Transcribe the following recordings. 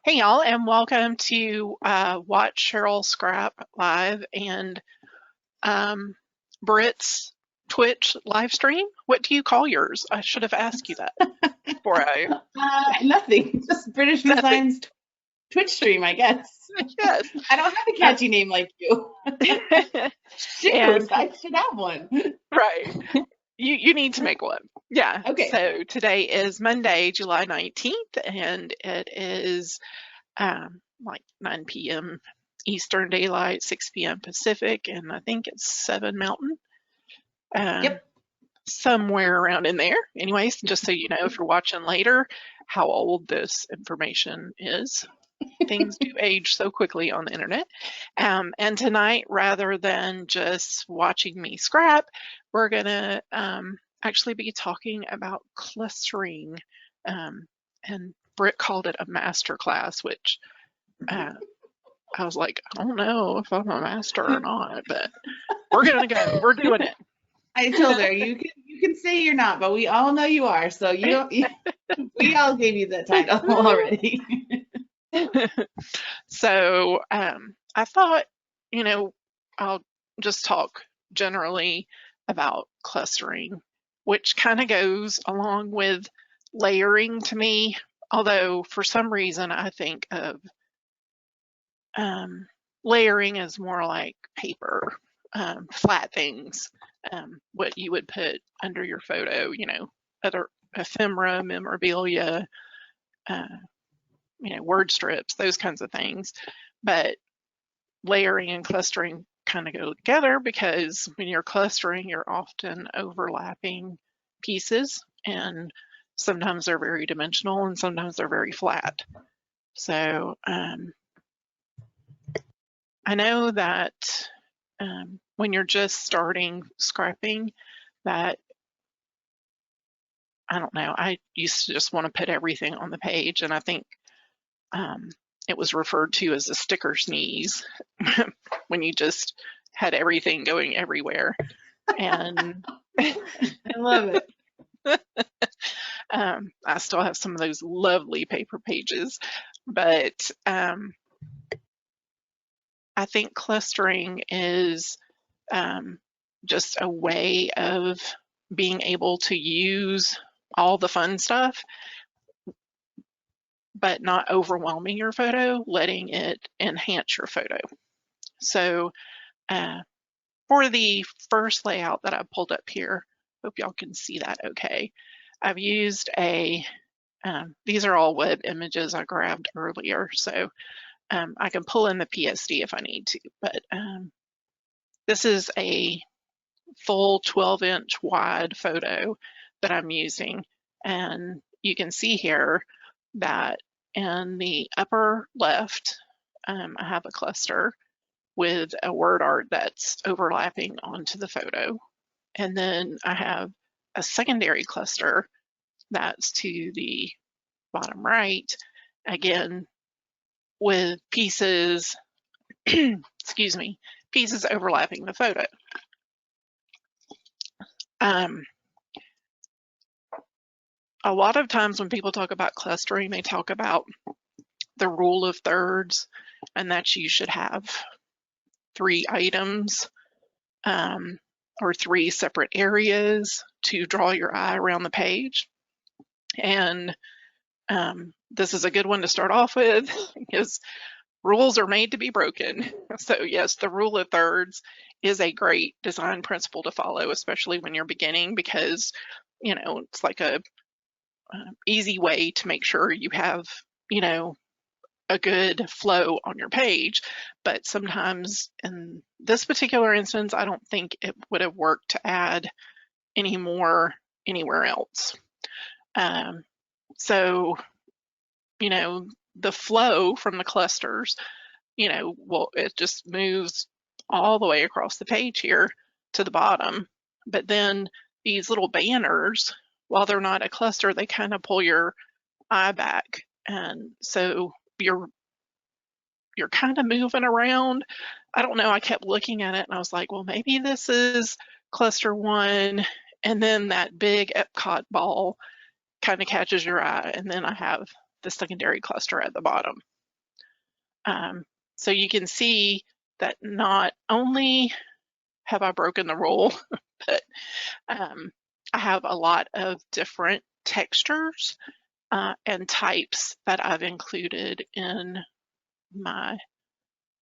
Hey y'all, and welcome to Watch Cheryl Scrap Live and um, Brit's Twitch live stream. What do you call yours? I should have asked you that before I. Nothing. Just British Nothing. Design's Twitch stream, I guess. Yes. I don't have a Uh, catchy name like you. Shoot, and I should have one. right, you need to make one. Yeah. Okay. So today is Monday, July 19th, and it is like 9 p.m. Eastern Daylight, 6 p.m. Pacific, and I think it's 7 Mountain. Um, Yep. Somewhere around in there. Anyways, just so you know, if you're watching later, how old this information is. Things do age so quickly on the internet. And tonight, rather than just watching me scrap, we're going to actually be talking about clustering. Um, and Britt called it a master class, which uh, I was like, I don't know if I'm a master or not, but we're going to go. We're doing I told her you can say you're not, but we all know you are. So you don't. We all gave you that title it. already. So I thought, you know, I'll just talk generally about clustering, which kind of goes along with layering to me. Although for some reason I think of layering as more like paper, flat things, what you would put under your photo, other ephemera, memorabilia, uh, word strips, those kinds of things. But layering and clustering kind of go together because when you're clustering, you're often overlapping pieces, and sometimes they're very dimensional and sometimes they're very flat. So I know that when you're just starting scrapping, that I don't know, I used to just want to put everything on the page, and I think um, it was referred to as a sticker sneeze when you just had everything going everywhere. And I love it. I still have some of those lovely paper pages, but I think clustering is just a way of being able to use all the fun stuff, but not overwhelming your photo, letting it enhance your photo. So uh, for the first layout that I pulled up here, hope y'all can see that okay. I've used these are all web images I grabbed earlier, so I can pull in the PSD if I need to, but this is a full 12-inch wide photo that I'm using, and you can see here that in the upper left, I have a cluster with a word art that's overlapping onto the photo. And then I have a secondary cluster that's to the bottom right, again, with pieces, excuse me, pieces overlapping the photo. Um, a lot of times when people talk about clustering, they talk about the rule of thirds, and that you should have 3 items or 3 separate areas to draw your eye around the page. And this is a good one to start off with because rules are made to be broken. So yes, the rule of thirds is a great design principle to follow, especially when you're beginning, because it's like a easy way to make sure you have a good flow on your page. But sometimes in this particular instance, I don't think it would have worked to add any more anywhere else. So the flow from the clusters, well, it just moves all the way across the page here to the bottom. But then these little banners, while they're not a cluster, they kind of pull your eye back. And so you're kind of moving around. I don't know, I kept looking at it and I was like, well, maybe this is cluster 1, and then that big Epcot ball kind of catches your eye, and then I have the secondary cluster at the bottom. So you can see that not only have I broken the rule, but I have a lot of different textures and types that I've included in my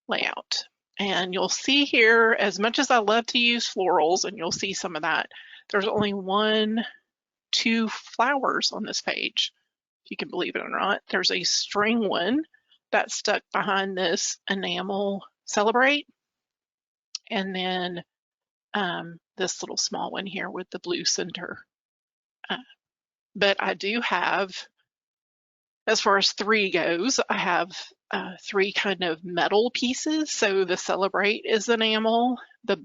layout. And you'll see here, as much as I love to use florals, and you'll see some of that, there's only 2 flowers on this page, if you can believe it or not. There's a string one that's stuck behind this enamel celebrate, and then this little small one here with the blue center. But I do have, as far as 3 goes, I have 3 kind of metal pieces. So the celebrate is enamel, the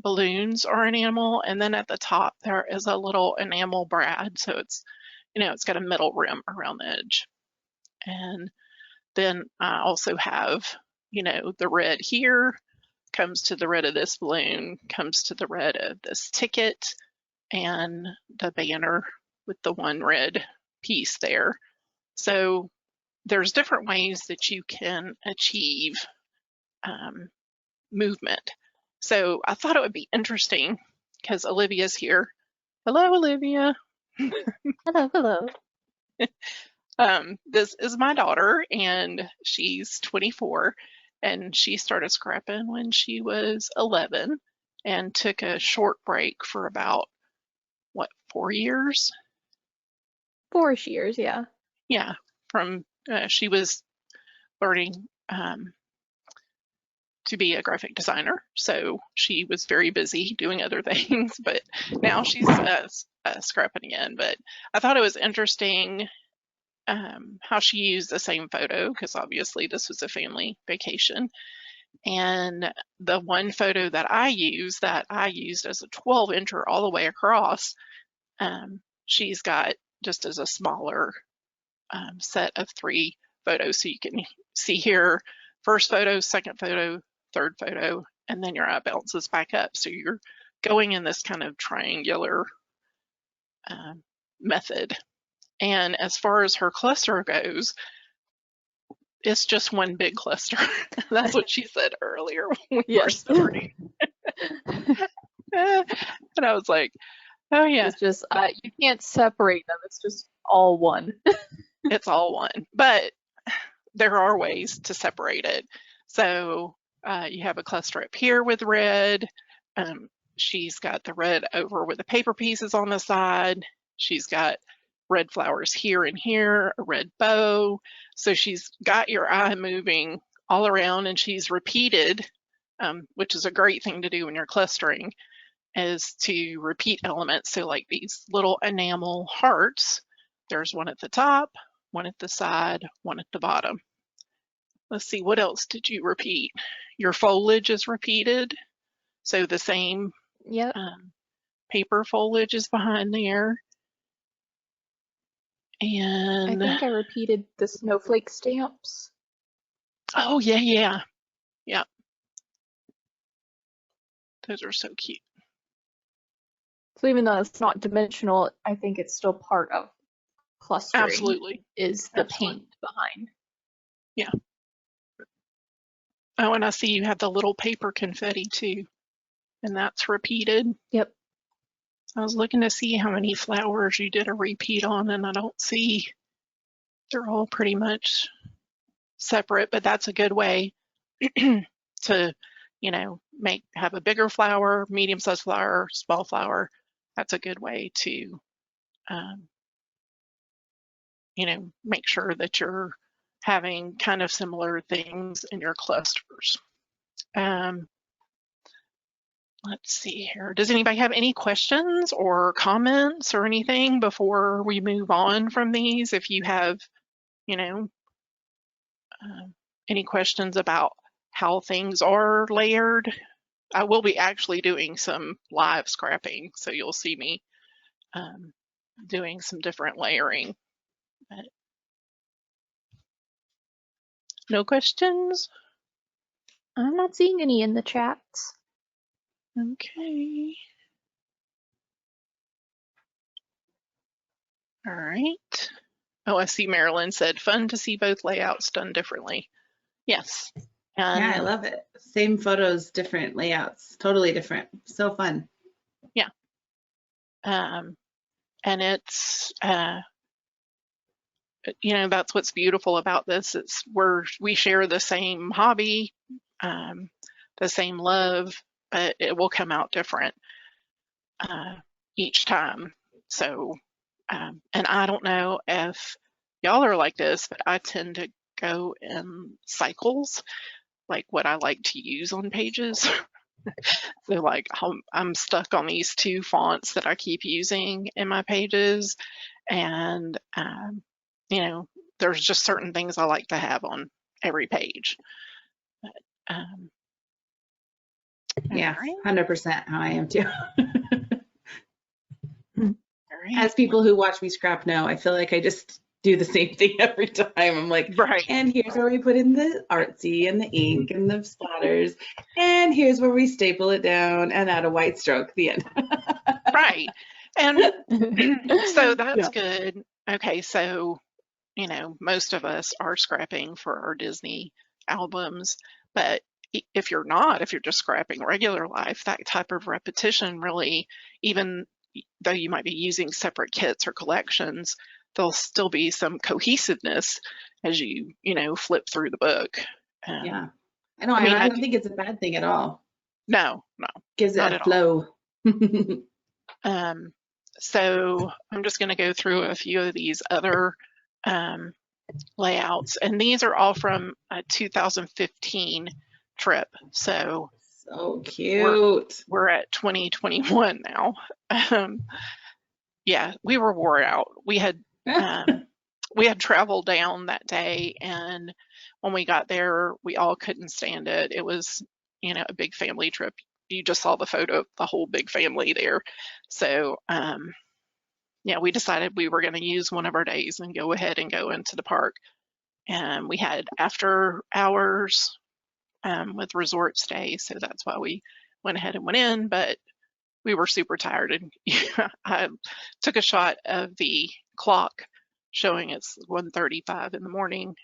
balloons are enamel, and then at the top there is a little enamel brad. So it's, it's got a metal rim around the edge. And then I also have, the red here comes to the red of this balloon, comes to the red of this ticket, and the banner with the 1 red piece there. So there's different ways that you can achieve movement. So I thought it would be interesting because Olivia's here. Hello, Olivia. Hello, hello. This is my daughter, and she's 24, and she started scrapping when she was 11 and took a short break for about, 4 years? 4 years, yeah. Yeah, from she was learning to be a graphic designer, so she was very busy doing other things, but now she's scrapping again. But I thought it was interesting how she used the same photo, because obviously this was a family vacation, and the one photo that I used as a 12-incher all the way across, she's got just as a smaller set of 3 photos. So you can see here, first photo, second photo, third photo, and then your eye bounces back up. So you're going in this kind of triangular method. And as far as her cluster goes, it's just one big cluster. That's what she said earlier when we were starting. And I was like, oh yeah. It's just, you can't separate them. It's just all one. It's all one. But there are ways to separate it. So you have a cluster up here with red. She's got the red over with the paper pieces on the side. She's got red flowers here and here, a red bow. So she's got your eye moving all around, and she's repeated, which is a great thing to do when you're clustering, is to repeat elements. So like these little enamel hearts, there's one at the top, one at the side, one at the bottom. Let's see, what else did you repeat? Your foliage is repeated. So the same paper foliage is behind there. And I think I repeated the snowflake stamps. Oh, yeah. Those are so cute. So even though it's not dimensional, I think it's still part of clustering. Absolutely. Is the paint behind. Yeah. Oh, and I see you have the little paper confetti too, and that's repeated. Yep. I was looking to see how many flowers you did a repeat on, and I don't see. They're all pretty much separate, but that's a good way to, have a bigger flower, medium-sized flower, small flower. That's a good way to, make sure that you're having kind of similar things in your clusters. Let's see here. Does anybody have any questions or comments or anything before we move on from these? If you have, any questions about how things are layered, I will be actually doing some live scrapping, so you'll see me doing some different layering. But no questions? I'm not seeing any in the chats. Okay. All right. Oh, I see Marilyn said, fun to see both layouts done differently. Yes. Yeah, I And love it. Same photos, different layouts, totally different. So fun. yeah. And it's, that's what's beautiful about this. We share the same hobby, the same love, but it will come out different each time. So, and I don't know if y'all are like this, but I tend to go in cycles, like what I like to use on pages. So like I'm stuck on these two fonts that I keep using in my pages, and there's just certain things I like to have on every page. But, Yeah, all 100% how I am too. right, As people who watch me scrap know, I feel like I just do the same thing every time. I'm like, right, and here's where we put in the artsy and the ink and the splatters, and here's where we staple it down and add a white stroke at the end. right. And so that's Yeah. good. Okay, so most of us are scrapping for our Disney albums, but if you're not, if you're just scrapping regular life, that type of repetition really, even though you might be using separate kits or collections, there'll still be some cohesiveness as you flip through the book. Yeah. I know. I mean, I don't think it's a bad thing at all. no, Gives it not a at all. flow. Um, so I'm just going to go through a few of these other layouts, and these are all from a 2015 trip. So So cute. we're at 2021 now. Yeah, we were wore out. We had traveled down that day, and when we got there, we all couldn't stand it. It was, a big family trip. You just saw the photo of the whole big family there. So, yeah, we decided we were going to use one of our days and go ahead and go into the park. And we had after hours with resort stay, so that's why we went ahead and went in. But we were super tired, and I took a shot of the clock showing it's 1:35 in the morning,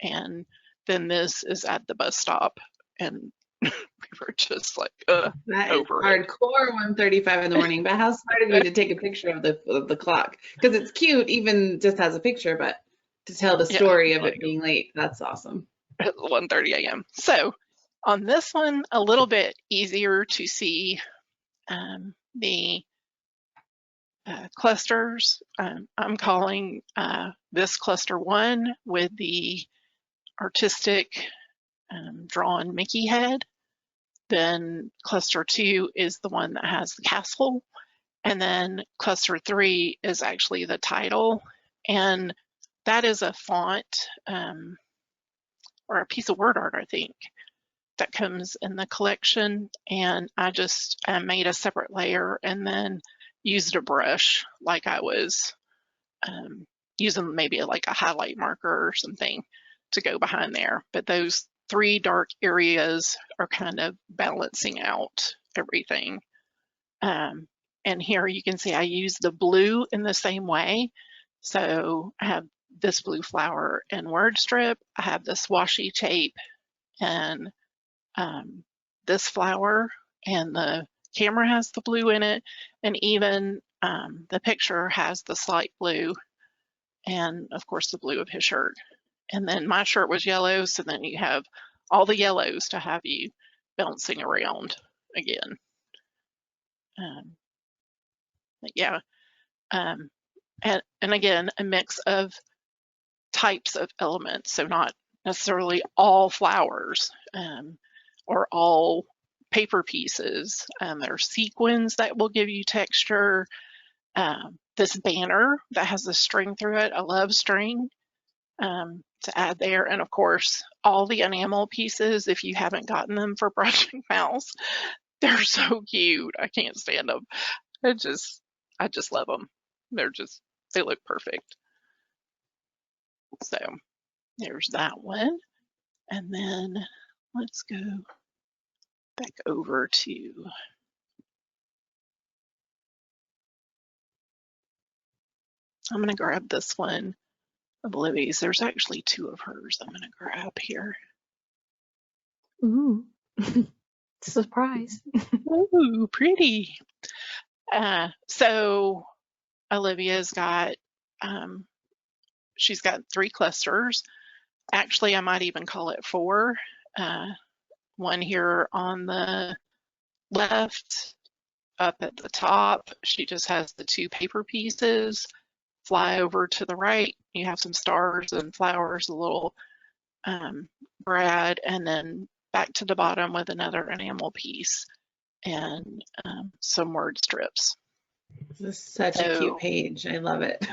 and then this is at the bus stop, and we were just like That is over it. hardcore 1:35 in the morning. But how smart of you to take a picture of the clock. Because it's cute, even just as a picture, but to tell the Yeah, story of like it being late, that's awesome. at 1:30 a.m. So on this one, a little bit easier to see the clusters. I'm calling this cluster 1 with the artistic drawn Mickey head. Then cluster 2 is the one that has the castle. And then cluster 3 is actually the title. And that is a font or a piece of word art, I think, that comes in the collection. And I just made a separate layer and then used a brush like I was using maybe like a highlight marker or something to go behind there. But those 3 dark areas are kind of balancing out everything. And here you can see I use the blue in the same way. So I have this blue flower and word strip. I have this washi tape and this flower, and the camera has the blue in it, and even the picture has the slight blue, and of course the blue of his shirt. And then my shirt was yellow, so then you have all the yellows to have you bouncing around again. But yeah, and again, a mix of types of elements, so not necessarily all flowers or all paper pieces. There are sequins that will give you texture. This banner that has the string through it, I love string to add there. And of course, all the enamel pieces, if you haven't gotten them for Brushing Mouse, they're so cute. I can't stand them. I just love them. They look perfect. So there's that one. And then let's go back over to I'm going to grab this one of Libby's. There's actually 2 of hers I'm going to grab here. Ooh. Surprise. Ooh, pretty. So Olivia's got, she's got 3 clusters. Actually, I might even call it 4. One here on the left, up at the top, she just has the 2 paper pieces. Fly over to the right, you have some stars and flowers, a little brad, and then back to the bottom with another enamel piece and some word strips. This is such a cute page. I love it.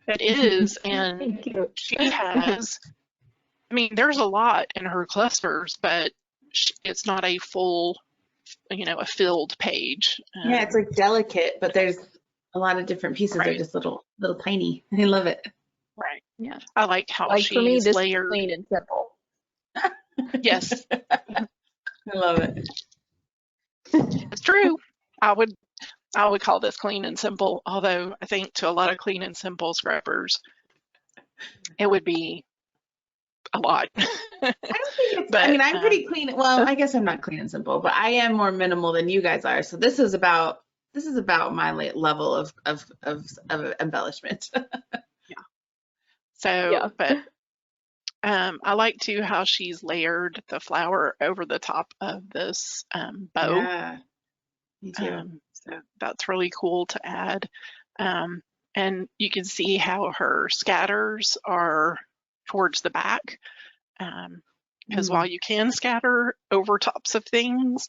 It is, and Thank you. she has, I mean, there's a lot in her clusters, but it's not a full, a filled page. Yeah, it's like delicate, but there's a lot of different pieces. Right. They're just little tiny. I love it. Right. Yeah. I like how Like for me, she's this layered. is clean and simple. Yes, I love it. it's true. I would call this clean and simple, although I think to a lot of clean and simple scrappers, it would be a lot. I don't think it's, But, I mean, I'm pretty clean. Well, I guess I'm not clean and simple, but I am more minimal than you guys are. So this is about my level of embellishment. So, Yeah. but I like too how she's layered the flower over the top of this bow. Yeah, me too. So that's really cool to add. And you can see how her scatters are towards the back. Because while you can scatter over tops of things,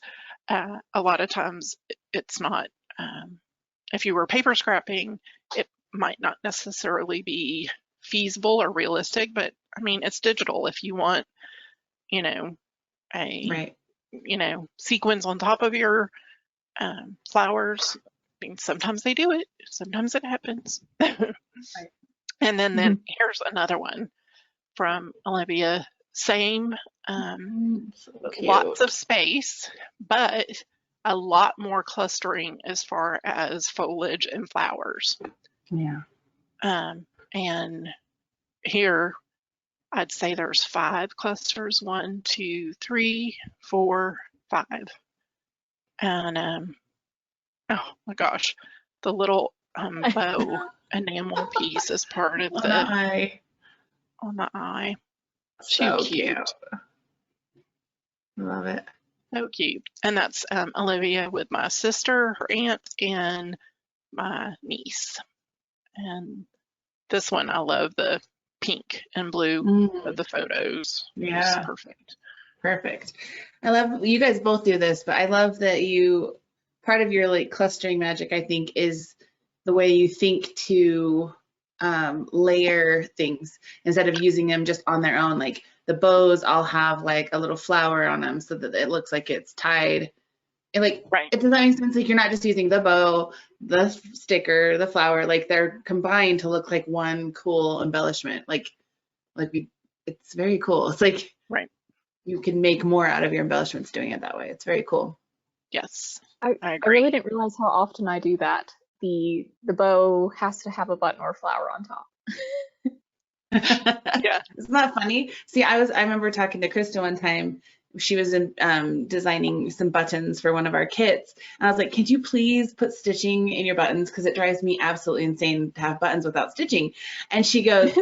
a lot of times it's not, if you were paper scrapping, it might not necessarily be feasible or realistic, but I mean, it's digital. If you want, a, Right. sequins on top of your flowers, I mean, sometimes they do it, sometimes it happens. Right. And then here's another one from Olivia. Same, So cute. lots of space, but a lot more clustering as far as foliage and flowers. Yeah. And here, I'd say there's 5 clusters, 1, 2, 3, 4, 5. And oh my gosh, the little bow enamel piece is part of On the eye. on the eye. So Too cute. Love it. So cute. And that's Olivia with my sister, her aunt, and my niece. And this one, I love the pink and blue of the photos. Yeah. It's perfect. Perfect. I love, you guys both do this, but I love that part of your like clustering magic, I think, is the way you think to layer things instead of using them just on their own. Like the bows all have like a little flower on them so that it looks like it's tied. And like, Right. it does that make sense? Like you're not just using the bow, the sticker, the flower, like they're combined to look like one cool embellishment. It's very cool. It's like, Right. you can make more out of your embellishments doing it that way. It's very cool. Yes. I agree. really didn't realize how often I do that. The bow has to have a button or flower on top. Yeah. Isn't that funny? See, I remember talking to Krista one time. She was designing some buttons for one of our kits. And I was like, could you please put stitching in your buttons? Because it drives me absolutely insane to have buttons without stitching. And she goes,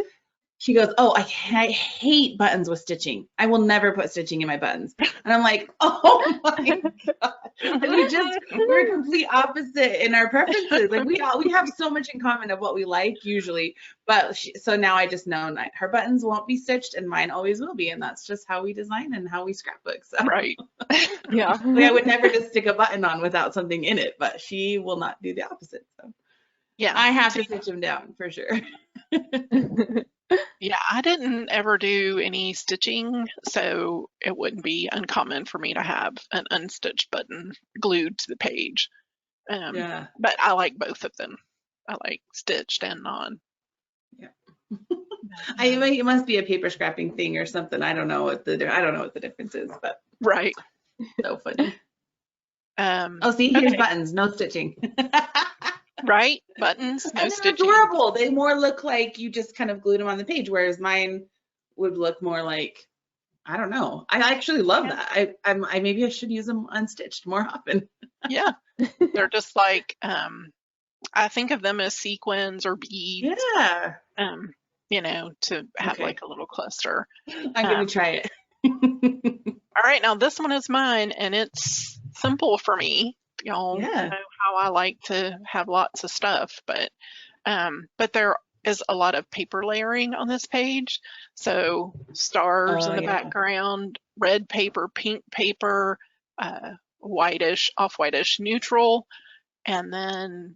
oh, I hate buttons with stitching. I will never put stitching in my buttons. And I'm like, oh my God. We're complete opposite in our preferences. Like we have so much in common of what we like usually. But so now I just know her buttons won't be stitched and mine always will be. And that's just how we design and how we scrapbook. So. Right. Yeah. Like I would never just stick a button on without something in it, but she will not do the opposite. So Yeah. I have to stitch them down for sure. Yeah, I didn't ever do any stitching, so it wouldn't be uncommon for me to have an unstitched button glued to the page. Yeah. But I like both of them. I like stitched and non. Yeah. It must be a paper scrapping thing or something. I don't know what the difference is, but Right. so funny. See, here's okay. buttons, no stitching. Right? Buttons, no And they're stitching. adorable. They more look like you just kind of glued them on the page, whereas mine would look more like I don't know. I actually love Yeah. that. I maybe I should use them unstitched more often. Yeah, they're just like, I think of them as sequins or beads, Yeah. you know, to have Okay. like a little cluster. I'm gonna Um, try it. all right, now this one is mine, and it's simple for me. Y'all Yeah. know how I like to have lots of stuff, but there is a lot of paper layering on this page. So stars Oh in the yeah. background, red paper, pink paper, whitish, off-whitish neutral, and then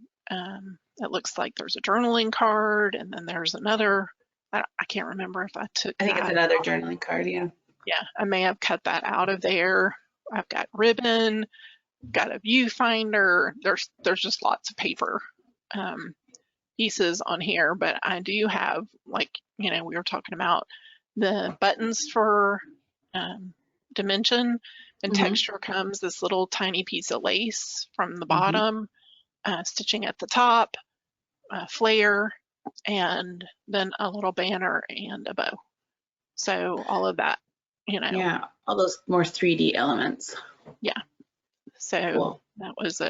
it looks like there's a journaling card, and then there's another. I can't remember if I took I think it's that another out. journaling card. Yeah. Yeah, I may have cut that out of there. I've got ribbon, got a viewfinder. There's just lots of paper pieces on here, but I do have, like, you know, we were talking about the buttons for dimension and Mm-hmm. texture comes this little tiny piece of lace from the Mm-hmm. bottom, stitching at the top, flare, and then a little banner and a bow. So all of that, you know, Yeah. All those more 3D elements. yeah. So Cool. that was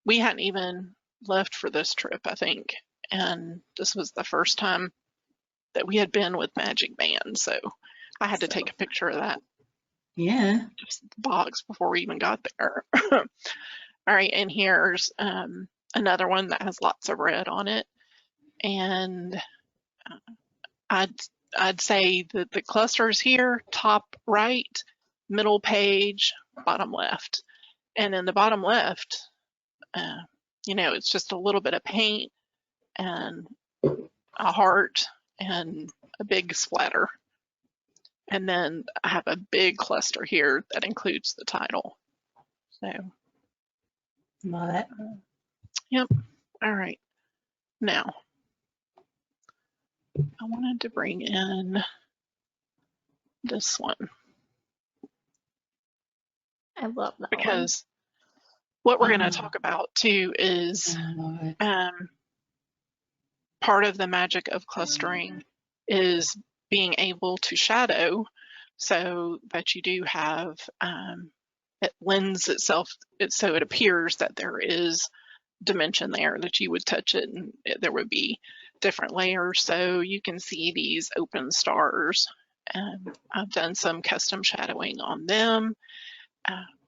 we hadn't even left for this trip, I think. And this was the first time that we had been with Magic Band. So I had to take a picture of that, Yeah. just the box before we even got there. All right, and here's another one that has lots of red on it. And I'd say that the clusters here, top right, middle page, bottom left. And in the bottom left, you know, it's just a little bit of paint and a heart and a big splatter. And then I have a big cluster here that includes the title. So, Love it. yep. All right. Now, I wanted to bring in this one I love that one. because what we're going to talk about too is part of the magic of clustering is being able to shadow so that you do have it lends itself so it appears that there is dimension there, that you would touch it and there would be different layers. So you can see these open stars, and I've done some custom shadowing on them,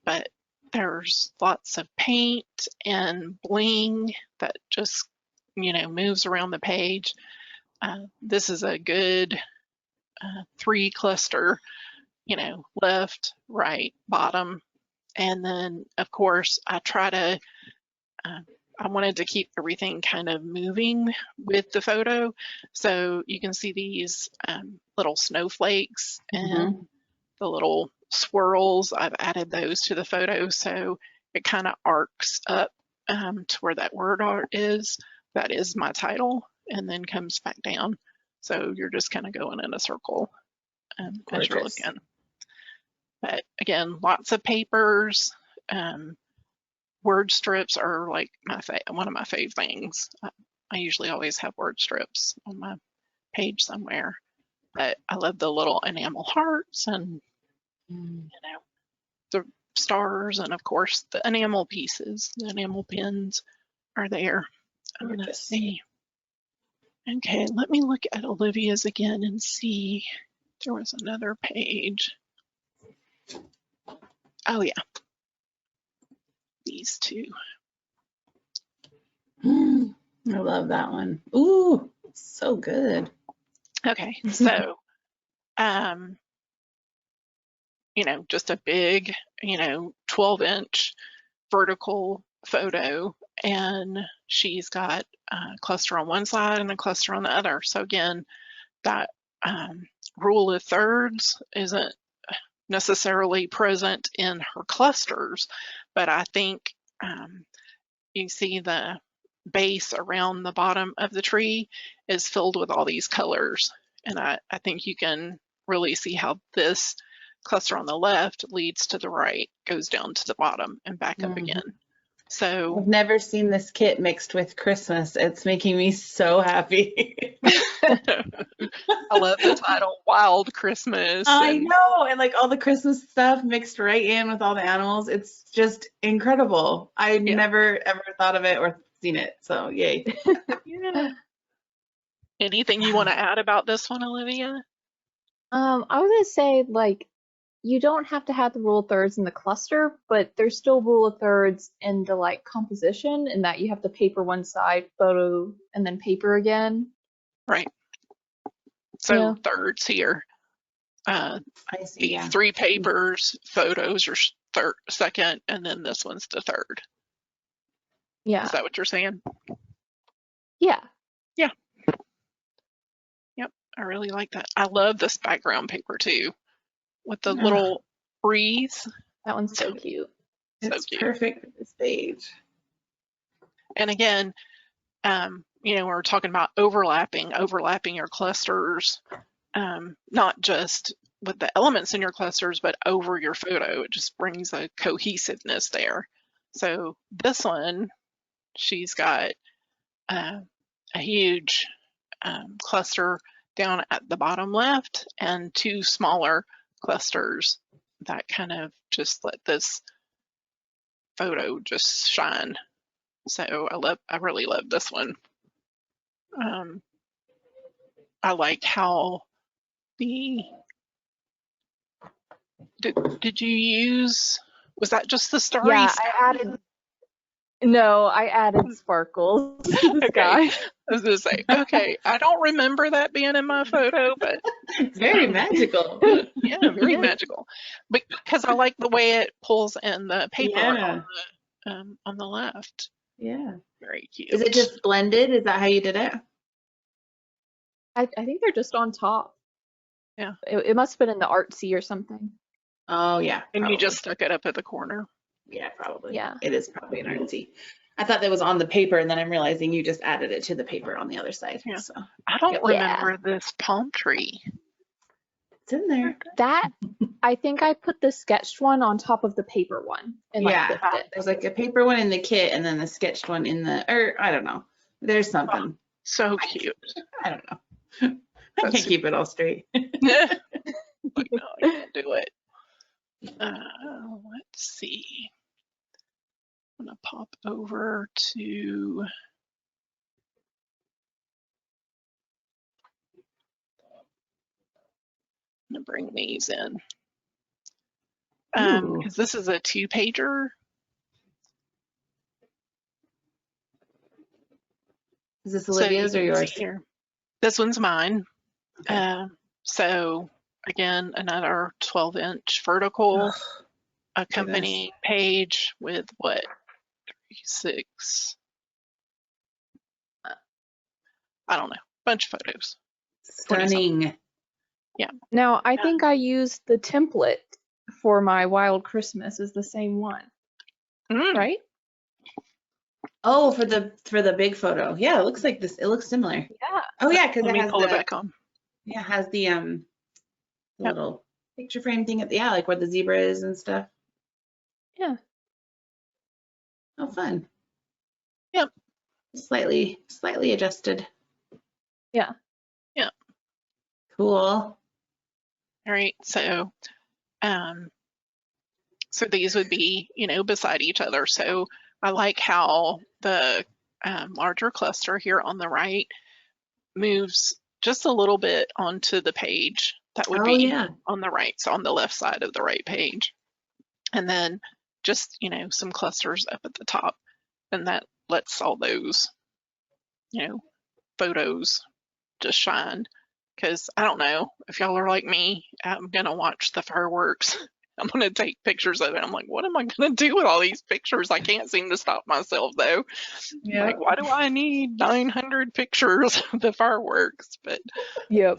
but there's lots of paint and bling that just, you know, moves around the page. This is a good 3 cluster, you know, left, right, bottom. And then of course I try to, I wanted to keep everything kind of moving with the photo. So you can see these little snowflakes and the little swirls. I've added those to the photo. So it kind of arcs up to where that word art is. That is my title, and then comes back down. So you're just kind of going in a circle as you're looking. But again, lots of papers. Word strips are like one of my fave things. I usually always have word strips on my page somewhere. But I love the little enamel hearts and you know, the stars, and of course the enamel pieces. The enamel pins are there. I'm gonna see. Okay, let me look at Olivia's again and see. There was another page. Oh yeah, these two. I love that one. Ooh, so good. Okay, so you know, just a big, you know, 12-inch vertical photo, and she's got a cluster on one side and a cluster on the other. So again, that rule of thirds isn't necessarily present in her clusters, but I think you see the base around the bottom of the tree is filled with all these colors. And I think you can really see how this cluster on the left leads to the right, goes down to the bottom and back up again. So I've never seen this kit mixed with Christmas. It's making me so happy. I love the title, Wild Christmas. I And know, and like all the Christmas stuff mixed right in with all the animals. It's just incredible. I yeah, never ever thought of it or seen it. So yay. yeah. Anything you want to add about this one, Olivia? I was gonna say, like, you don't have to have the rule of thirds in the cluster, but there's still rule of thirds in the like composition, in that you have the paper one side, photo, and then paper again. Right. So Yeah. thirds here. I see. The Yeah. 3 papers, photos are third, second, and then this one's the third. Yeah. Is that what you're saying? Yeah. Yeah. Yep. I really like that. I love this background paper too, with the little wreaths. That one's so cute. It's cute. perfect for this page. And again, we're talking about overlapping your clusters, not just with the elements in your clusters, but over your photo. It just brings a cohesiveness there. So this one, she's got a huge cluster down at the bottom left and 2 smaller clusters that kind of just let this photo just shine. So I really love this one. I liked how did you use, was that just the starry Yeah, sky? I added sparkles to the sky. I was gonna say, okay, I don't remember that being in my photo, but It's very magical. yeah, very magical. But because I like the way it pulls in the paper on the left. Yeah. Very cute. Is it just blended? Is that how you did it? I think they're just on top. Yeah. It must have been in the Artsy or something. Oh yeah. And probably. you just stuck it up at the corner? Yeah, probably. Yeah. It is probably an Artsy. I thought that was on the paper, and then I'm realizing you just added it to the paper on the other side. Yeah. So I don't remember this palm tree. it's in there. That, I think I put the sketched one on top of the paper one. And Yeah. flipped it. There's like a paper one in the kit, and then the sketched one in the, or I don't know. There's something. So cute. I don't know. I can't keep it all straight. Like, no, you can't do it. Let's see. I'm gonna pop over to I'm gonna bring these in. Because this is a 2-pager. Is this Olivia's or yours? Here. This one's mine. Okay. So again, another 12-inch vertical accompanying page with what? 6. I don't know. Bunch of photos. Stunning. Yeah. Now, I think I used the template for my Wild Christmas is the same one, right? Oh, for the big photo. Yeah, it looks like this. It looks similar. Yeah. Oh yeah, because it has pull it back on. Yeah, it has the little picture frame thing at the like where the zebra is and stuff. Yeah. Oh, fun. Yep. Slightly adjusted. Yeah. Yeah. Cool. All right. So, so these would be, beside each other. So I like how the larger cluster here on the right moves just a little bit onto the page. That would be on the right, so on the left side of the right page. And then just, some clusters up at the top. And that lets all those, photos just shine. Because I don't know if y'all are like me, I'm going to watch the fireworks. I'm going to take pictures of it. I'm like, what am I going to do with all these pictures? I can't seem to stop myself, though. Yeah. Like, why do I need 900 pictures of the fireworks? But yep.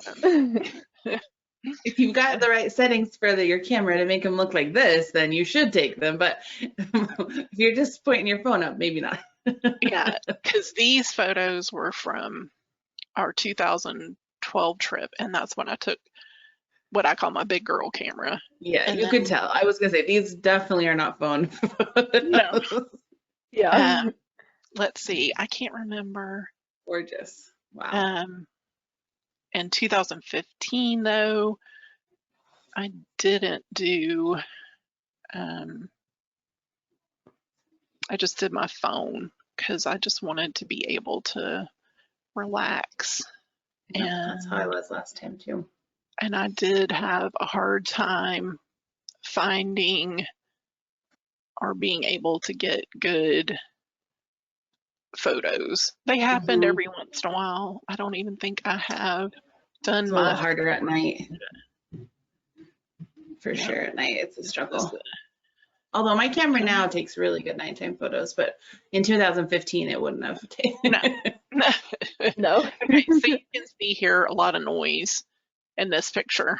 If you've got the right settings for your camera to make them look like this, then you should take them. But if you're just pointing your phone up, maybe not. Yeah, because these photos were from our 2012 trip, and that's when I took what I call my big girl camera. Yeah, and you could tell. I was gonna say these definitely are not phone photos. No. Yeah. Let's see, I can't remember. Gorgeous. Wow. In 2015, though, I didn't do, I just did my phone because I just wanted to be able to relax. Yep, that's how I was last time too. And I did have a hard time finding or being able to get good photos. They happened every once in a while. I don't even think I have done It's a little harder at night. For sure, at night it's a struggle. Although my camera now takes really good nighttime photos, but in 2015 it wouldn't have taken. No. No. Okay, so you can see here a lot of noise in this picture.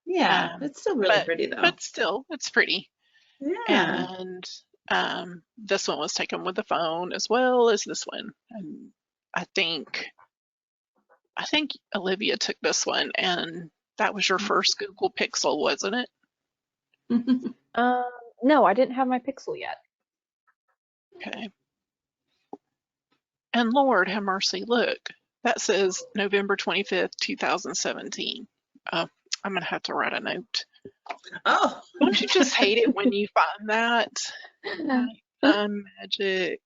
Yeah, it's still really pretty though. But still, it's pretty. Yeah. And this one was taken with the phone as well as this one. And I think Olivia took this one, and that was your first Google Pixel, wasn't it? No, I didn't have my Pixel yet. Okay. And Lord have mercy, look, that says November 25th, 2017. I'm going to have to write a note. Oh. Don't you just hate it when you find that? Magic.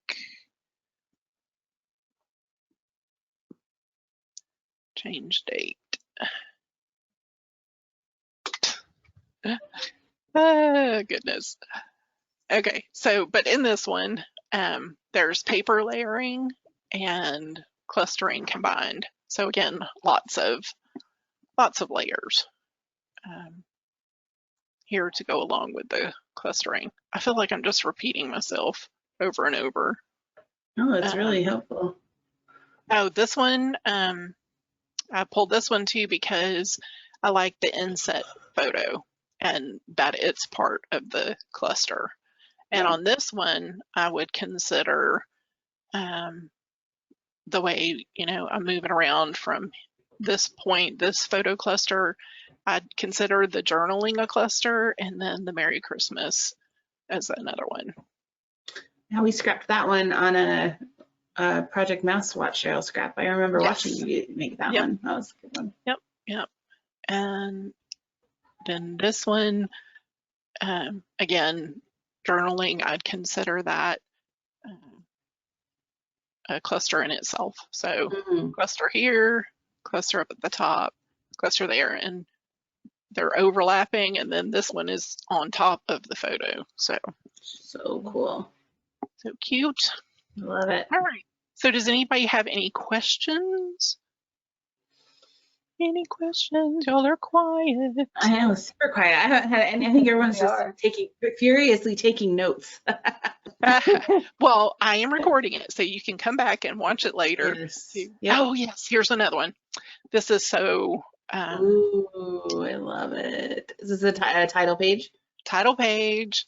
Change date. Oh, goodness. Okay, so, but in this one, there's paper layering and clustering combined. So again, lots of layers here to go along with the clustering. I feel like I'm just repeating myself over and over. Oh, it's really helpful. Oh, this one, I pulled this one too because I like the inset photo and that it's part of the cluster. And on this one, I would consider the way, I'm moving around from this point, this photo cluster, I'd consider the journaling a cluster, and then the Merry Christmas as another one. Now we scrapped that one on a Project Mouse Watch Cheryl scrap. I remember watching you make that one. That was a good one. Yep. And then this one, again, journaling, I'd consider that a cluster in itself. So cluster here, cluster up at the top, cluster there, and they're overlapping, and then this one is on top of the photo. So cool. So cute. Love it. All right. So does anybody have any questions? Any questions? Y'all are quiet. I know, super quiet. I haven't had any. I think everyone's just furiously taking notes. Well, I am recording it, so you can come back and watch it later. Yes. Yep. Oh, yes. Here's another one. This is so. Ooh, I love it. Is this a title page? Title page.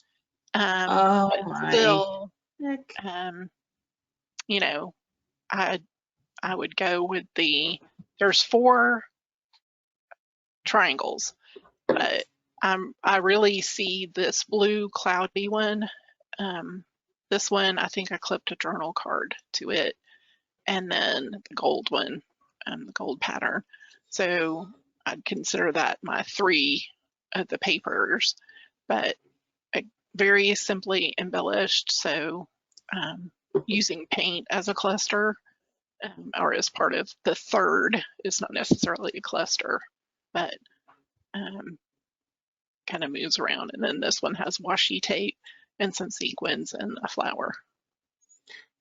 Oh my. Still, I would go with there's 4 triangles, but I really see this blue cloudy one. This one, I think I clipped a journal card to it, and then the gold one, the gold pattern. So I'd consider that my 3 of the papers, but very simply embellished. So using paint as a cluster or as part of the third is not necessarily a cluster, but kind of moves around. And then this one has washi tape and some sequins and a flower.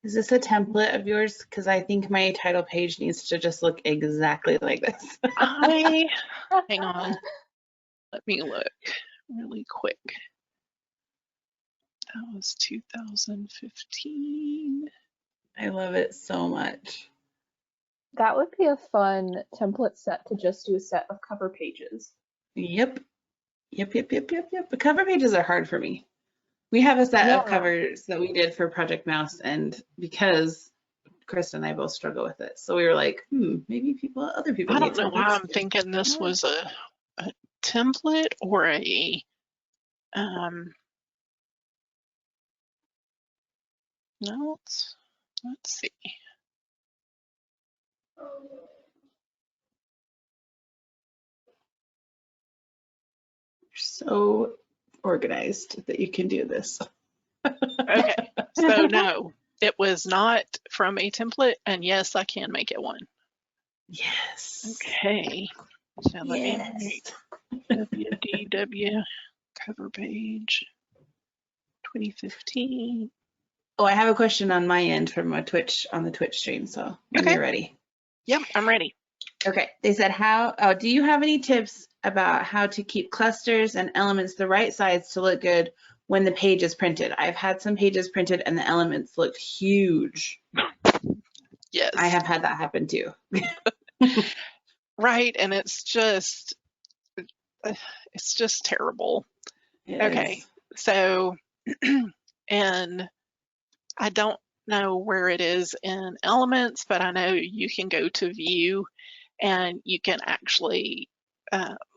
Is this a template of yours? Because I think my title page needs to just look exactly like this. Hang on. Let me look really quick. That was 2015. I love it so much. That would be a fun template set to just do a set of cover pages. Yep. The cover pages are hard for me. We have a set of covers that we did for Project Mouse, and because Krista and I both struggle with it, so we were like, maybe other people. I don't know why I'm thinking this was a template or a No, let's see. So organized that you can do this. Okay, so no, it was not from a template, and yes, I can make it one. Yes. Okay, so let me Yes. WDW cover page 2015. Oh, I have a question on my end from a Twitch on the Twitch stream. So when Okay. you're ready. Yep, I'm ready. Okay. They said, do you have any tips about how to keep clusters and elements the right size to look good when the page is printed? I've had some pages printed and the elements looked huge. Yes. I have had that happen too. Right, and it's just terrible. Okay, so, and I don't know where it is in Elements, but I know you can go to View and you can actually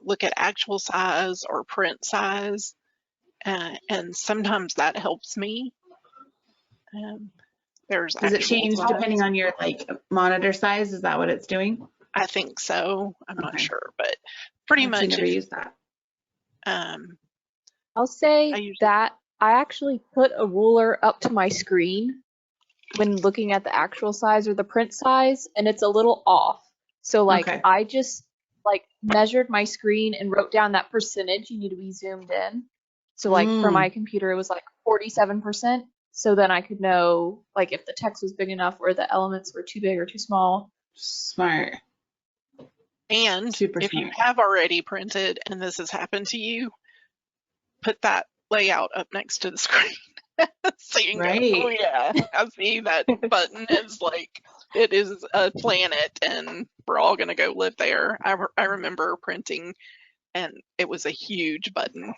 look at actual size or print size, and sometimes that helps me. There's Does it change size. depending on your monitor size? Is that what it's doing? I think so. I'm not Okay. sure, but pretty I've actually much. never used that. I'll say that I actually put a ruler up to my screen when looking at the actual size or the print size, and it's a little off. So Okay. I just measured my screen and wrote down that percentage you need to be zoomed in. So for my computer, it was 47%. So then I could know if the text was big enough or the elements were too big or too small. Smart. And Super if smart. you have already printed and this has happened to you, put that layout up next to the screen. So you can Right. go, oh yeah, I see that button is it is a planet and we're all going to go live there. I remember printing and it was a huge button.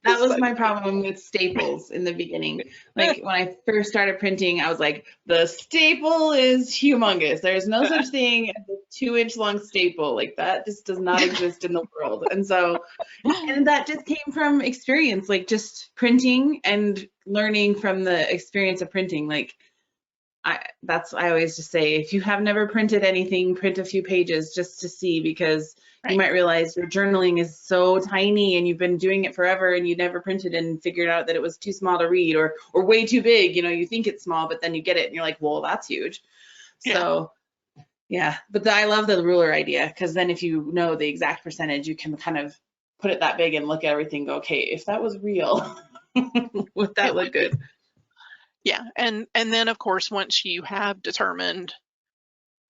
That was my problem with staples in the beginning. When I first started printing, I was like, the staple is humongous. There's no such thing as a 2-inch long staple. That just does not exist in the world. And so, and that just came from experience, just printing and learning from the experience of printing. I always just say, if you have never printed anything, print a few pages just to see, because you might realize your journaling is so tiny and you've been doing it forever and you never printed and figured out that it was too small to read or way too big. You think it's small, but then you get it and you're like, well, that's huge. Yeah. So yeah, but I love the ruler idea, because then if you know the exact percentage, you can kind of put it that big and look at everything and go, okay, if that was real, would that look good? Yeah, and then of course, once you have determined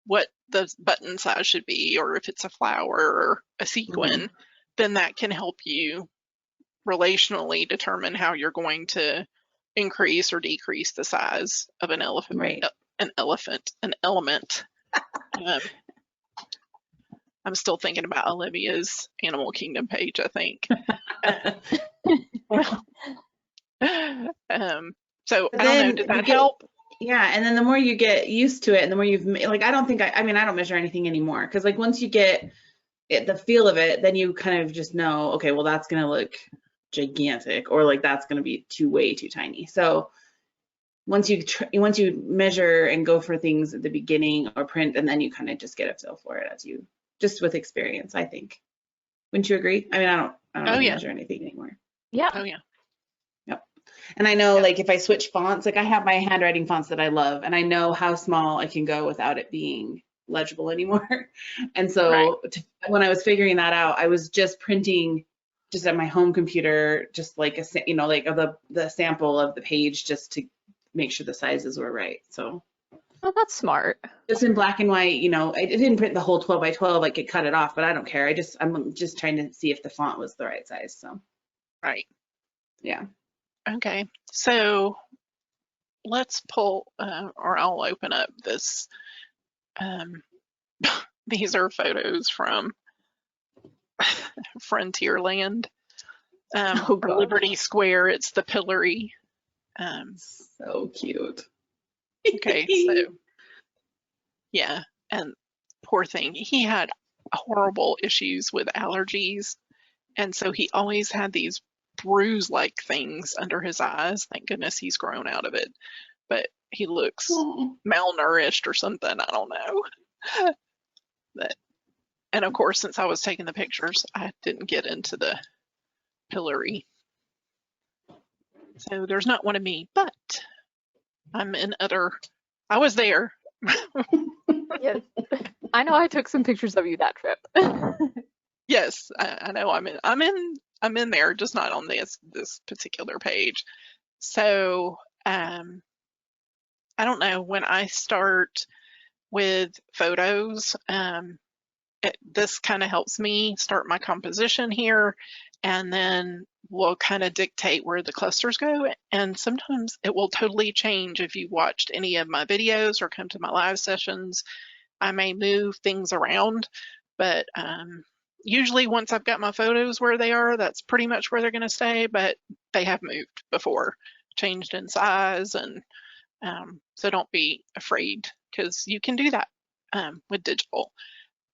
what the button size should be, or if it's a flower or a sequin, then that can help you relationally determine how you're going to increase or decrease the size of an elephant. Right. An element. I'm still thinking about Olivia's Animal Kingdom page, I think. So I don't know, did that help? Yeah, and then the more you get used to it, and the more you've I don't measure anything anymore, because once you get the feel of it, then you kind of just know, okay, well, that's gonna look gigantic, or that's gonna be way too tiny. So once you measure and go for things at the beginning or print, and then you kind of just get a feel for it as you just with experience, I think. Wouldn't you agree? I mean, I don't really measure anything anymore. Yeah. Oh yeah. Yep. And I know if I switch fonts, I have my handwriting fonts that I love, and I know how small I can go without it being legible anymore. And so when I was figuring that out, I was just printing just at my home computer, just the sample of the page, just to make sure the sizes were right. So. Oh, that's smart. Just in black and white, I didn't print the whole 12 by 12, it cut it off, but I don't care. I'm just trying to see if the font was the right size. So. Right. Yeah. Okay. So let's pull, or I'll open up this. These are photos from Frontierland. Liberty Square, it's the pillory. So cute. Okay, so yeah, and poor thing, he had horrible issues with allergies, and so he always had these bruise-like things under his eyes. Thank goodness he's grown out of it, but under his eyes. Thank goodness he's grown out of it. But he looks malnourished or something. I don't know. But, and of course, since I was taking the pictures, I didn't get into the pillory. So there's not one of me, but I'm in other. I was there. Yes. I know I took some pictures of you that trip. Yes, I know I'm in there, just not on this particular page. So I don't know, when I start with photos, this kind of helps me start my composition here, and then will kind of dictate where the clusters go. And sometimes it will totally change if you watched any of my videos or come to my live sessions. I may move things around, but usually once I've got my photos where they are, that's pretty much where they're going to stay, but they have moved before, changed in size, and so don't be afraid, because you can do that with digital.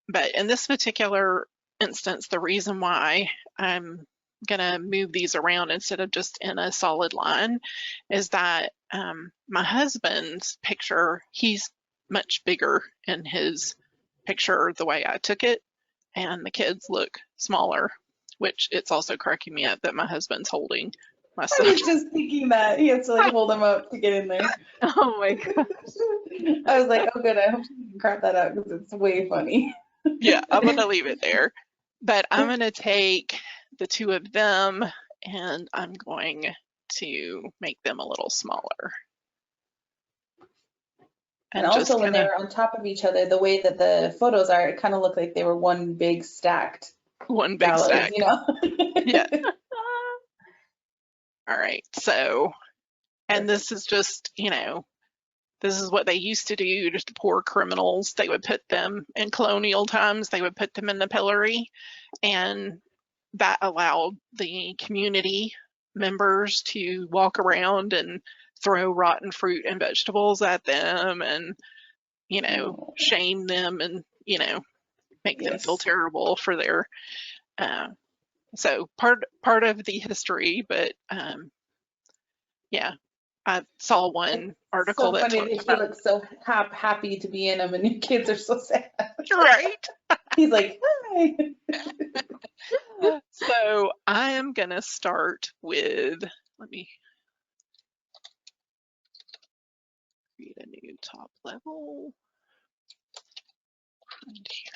But in this particular instance, the reason why I'm gonna move these around instead of just in a solid line is that my husband's picture, he's much bigger in his picture the way I took it, and the kids look smaller, which it's also cracking me up that my husband's holding my son. I was just thinking that he has to like hold him up to get in there. Oh my gosh. I was like, oh good, I hope she can crop that out because it's way funny. Yeah, I'm gonna leave it there, but I'm gonna take the two of them and I'm going to make them a little smaller. And also when they were on top of each other, the way that the photos are, it kind of looked like they were one big stacked gallows, stack. you know? Yeah. All right, so, and this is just, this is what they used to do to poor criminals. They would put them in colonial times, they would put them in the pillory, and that allowed the community members to walk around and throw rotten fruit and vegetables at them and, shame them and, make them feel terrible for their, so part of the history, but yeah, I saw one article so that funny that he looks so happy to be in them and your kids are so sad. Right. He's like, hi. So I am gonna start with, let me create a new top level. Okay.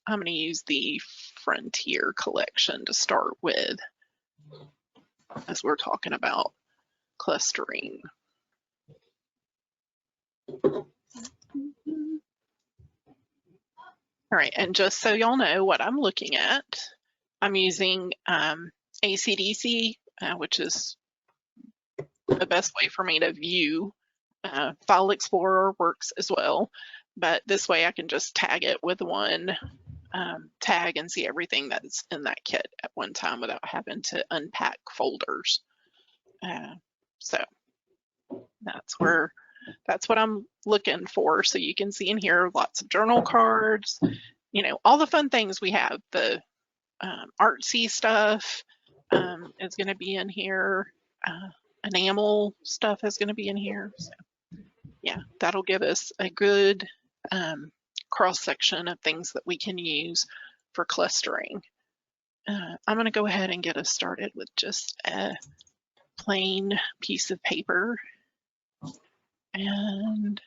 I'm gonna use the Frontier collection to start with, as we're talking about clustering. All right, and just so y'all know what I'm looking at, I'm using ACDC, which is the best way for me to view. File Explorer works as well, but this way I can just tag it with one tag and see everything that's in that kit at one time without having to unpack folders. So that's what I'm looking for. So you can see in here lots of journal cards, all the fun things we have. The Artsy stuff is going to be in here. Enamel stuff is going to be in here. So yeah, that'll give us a good cross section of things that we can use for clustering. I'm going to go ahead and get us started with just a plain piece of paper. And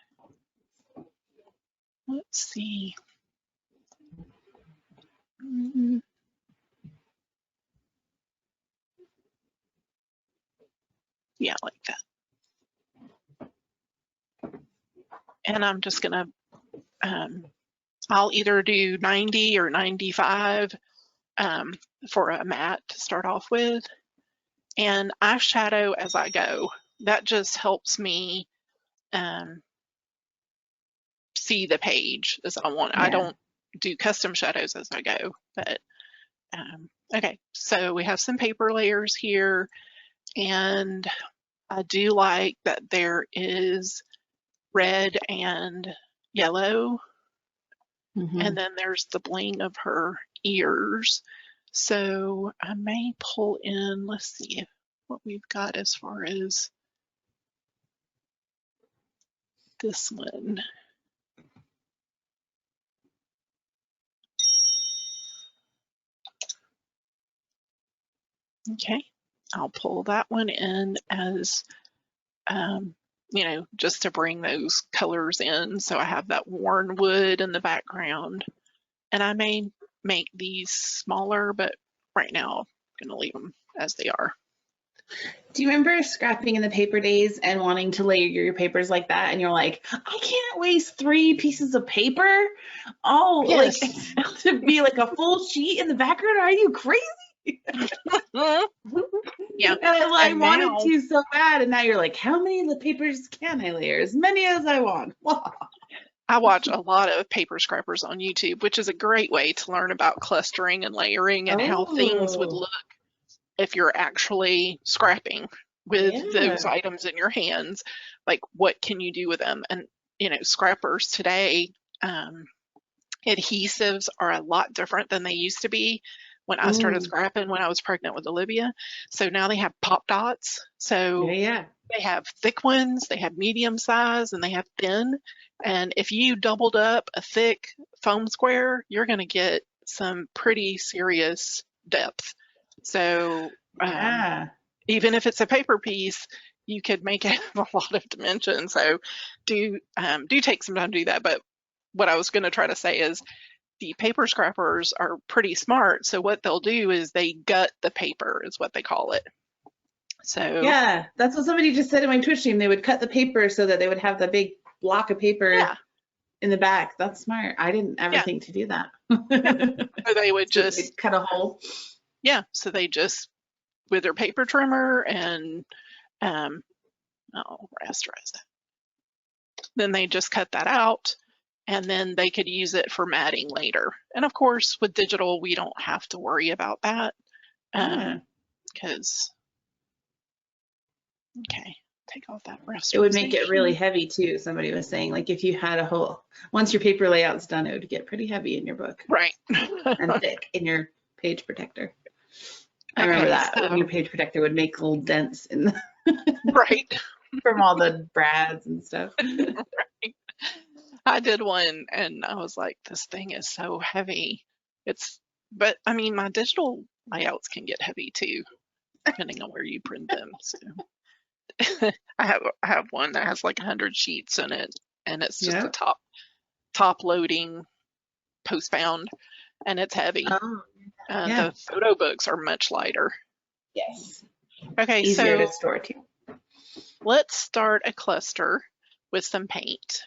let's see. Yeah, like that. And I'm just gonna, I'll either do 90 or 95 for a mat to start off with. And I shadow as I go. That just helps me see the page as I want. Yeah. I don't do custom shadows as I go, but okay, so we have some paper layers here, and I do like that there is red and yellow, and then there's the bling of her ears. So I may pull in, let's see what we've got as far as this one. Okay, I'll pull that one in as, you know, just to bring those colors in. So I have that worn wood in the background. And I may make these smaller, but right now I'm gonna leave them as they are. Do you remember scrapping in the paper days and wanting to layer your papers like that? And you're like, I can't waste 3 pieces of paper. Oh, Yes. like to be like a full sheet in the background. Are you crazy? Yeah. And I And wanted now- to so bad. And now you're like, how many of the papers can I layer? As many as I want. I watch a lot of paper scrappers on YouTube, which is a great way to learn about clustering and layering and how things would Oh. look if you're actually scrapping with those Yeah. items in your hands. Like, what can you do with them? And, you know, scrappers today, adhesives are a lot different than they used to be when I started scrapping when I was pregnant with Olivia. So now they have pop dots. So Yeah. they have thick ones, they have medium size, and they have thin. And if you doubled up a thick foam square, you're going to get some pretty serious depth. So Yeah. even if it's a paper piece, you could make it a lot of dimensions. So do take some time to do that. But what I was going to try to say is the paper scrappers are pretty smart. So what they'll do is they gut the paper, is what they call it. So Yeah, that's what somebody just said in my Twitch stream. They would cut the paper so that they would have the big block of paper in the back. That's smart. I didn't ever think to do that. So they would So just they'd cut a hole. Yeah, so they just with their paper trimmer and rasterize that. Then they just cut that out, and then they could use it for matting later. And of course, with digital, we don't have to worry about that because okay, take off that rasterization. It would make it really heavy too. Somebody was saying, like, if you had a whole, once your paper layout's done, it would get pretty heavy in your book. Right. And thick in your page protector. I remember that. So, your page protector would make little dents in the right. from all the brads and stuff. Right. I did one and I was like, this thing is so heavy. But I mean, my digital layouts can get heavy too, depending on where you print them. So I have one that has like 100 sheets in it, and it's just a top loading postbound, and it's heavy. The photo books are much lighter. Yes. Okay, easier so to store too. Let's start a cluster with some paint.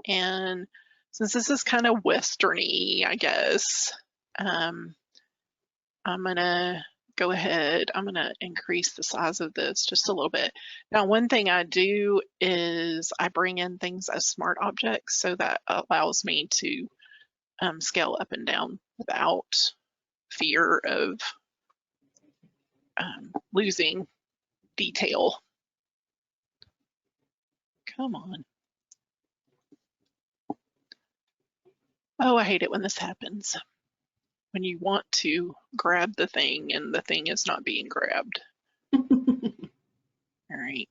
And since this is kind of westerny, I guess, I'm gonna go ahead, I'm gonna increase the size of this just a little bit. Now, one thing I do is I bring in things as smart objects, so that allows me to scale up and down without fear of losing detail. Come on. Oh, I hate it when this happens. When you want to grab the thing and the thing is not being grabbed. All right.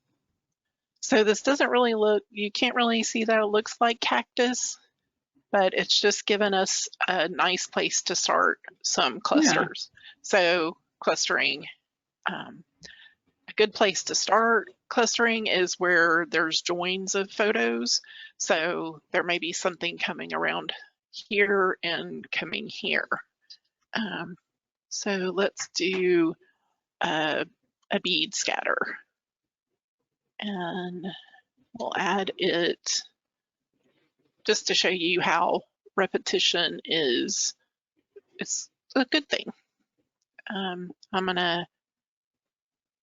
So this doesn't really look, you can't really see that it looks like cactus, but it's just given us a nice place to start some clusters. So clustering, a good place to start clustering is where there's joins of photos. So there may be something coming around here and coming here. So let's do a bead scatter, and we'll add it just to show you how repetition it's a good thing. I'm gonna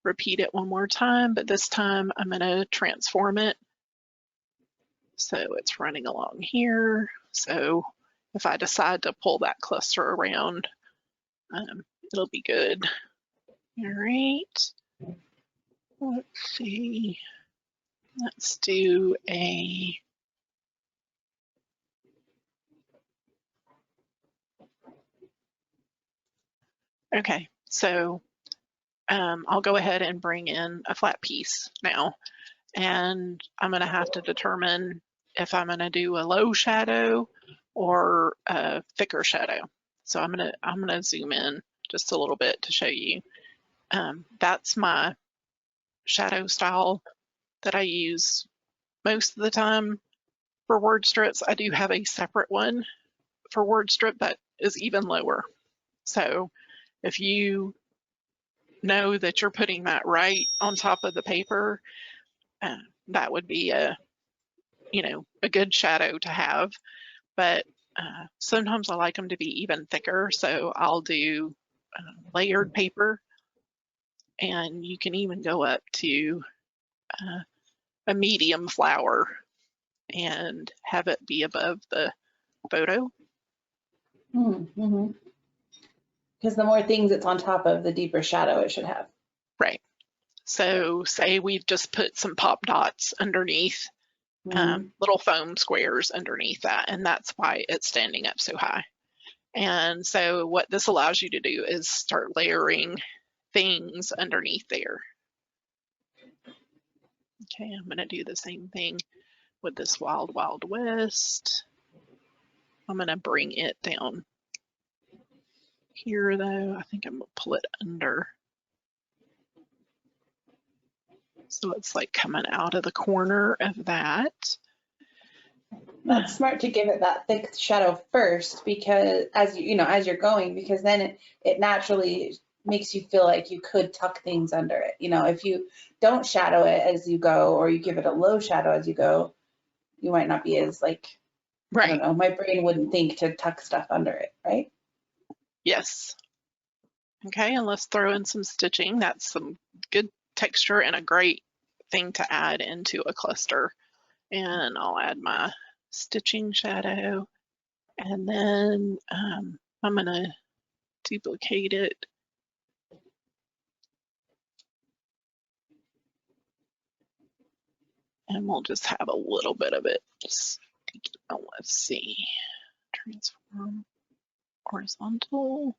repeat it one more time, but this time I'm gonna transform it. So it's running along here. So if I decide to pull that cluster around, it'll be good. All right. Let's see. Let's do a Okay, so I'll go ahead and bring in a flat piece now, and I'm going to have to determine if I'm going to do a low shadow or a thicker shadow. So I'm gonna zoom in just a little bit to show you. That's my shadow style that I use most of the time for word strips. I do have a separate one for word strip that is even lower. So if you know that you're putting that right on top of the paper, that would be a good shadow to have. But sometimes I like them to be even thicker, so I'll do layered paper, and you can even go up to a medium flower and have it be above the photo. Mm-hmm. Because the more things it's on top of, the deeper shadow it should have. Right. So say we've just put some pop dots underneath, little foam squares underneath that, and that's why it's standing up so high. And so what this allows you to do is start layering things underneath there. Okay, I'm going to do the same thing with this Wild Wild West. I'm going to bring it down here though. I think I'm going to pull it under. So it's like coming out of the corner of that. That's smart to give it that thick shadow first, because as you're going, because then it naturally makes you feel like you could tuck things under it. If you don't shadow it as you go, or you give it a low shadow as you go, you might not be as right. I don't know, my brain wouldn't think to tuck stuff under it, right? Yes. Okay, and let's throw in some stitching. That's some good texture and a great thing to add into a cluster. And I'll add my stitching shadow, and then I'm going to duplicate it. And we'll just have a little bit of it. Just, let's see, transform horizontal.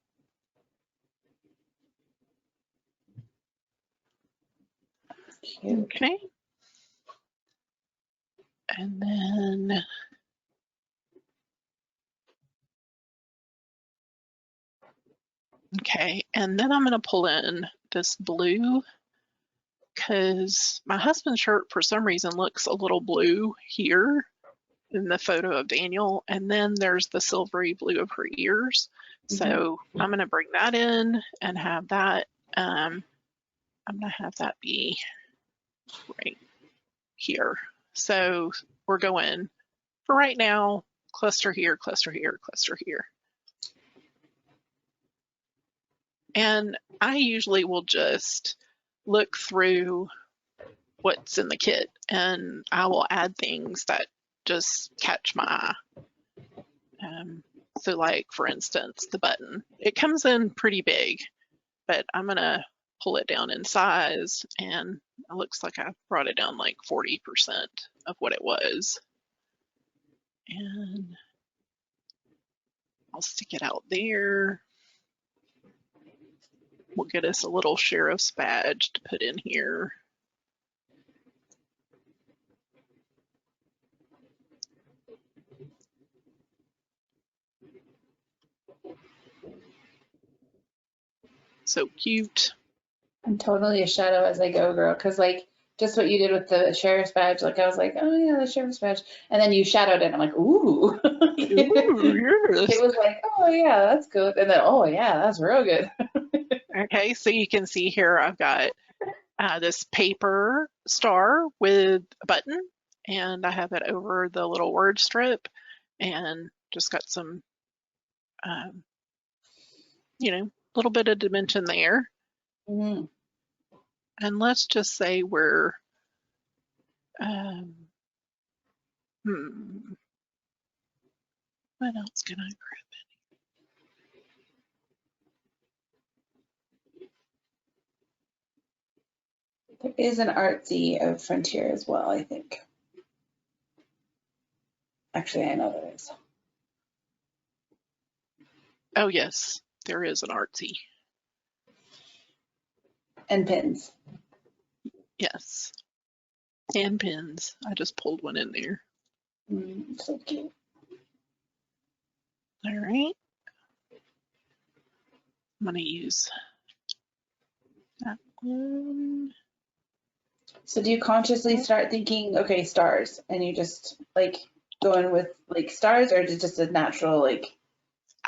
Okay. And then I'm going to pull in this blue, because my husband's shirt for some reason looks a little blue here in the photo of Daniel, and then there's the silvery blue of her ears. So I'm going to bring that in and have that. I'm going to have that be right here. So we're going, for right now, cluster here, cluster here, cluster here. And I usually will just look through what's in the kit, and I will add things that just catch my eye. So like, for instance, the button. It comes in pretty big, but I'm going to pull it down in size, and it looks like I brought it down like 40% of what it was. And I'll stick it out there. We'll get us a little sheriff's badge to put in here. So cute. I'm totally a shadow as I go, girl, because just what you did with the sheriff's badge, I was like, oh yeah, the sheriff's badge, and then you shadowed it, and I'm like, ooh. Ooh, yes. It was like, oh yeah, that's good, and then oh yeah, that's real good. Okay, so you can see here I've got this paper star with a button, and I have it over the little word strip, and just got some, little bit of dimension there. Mm-hmm. And let's just say we're, what else can I grab There is an Artsy of Frontier as well, I think. Actually, I know there is. Oh yes, there is an Artsy. And pins. Yes. And pins. I just pulled one in there. So cute. All right. I'm going to use that one. So do you consciously start thinking, okay, stars, and you just like going with like stars, or is it just a natural like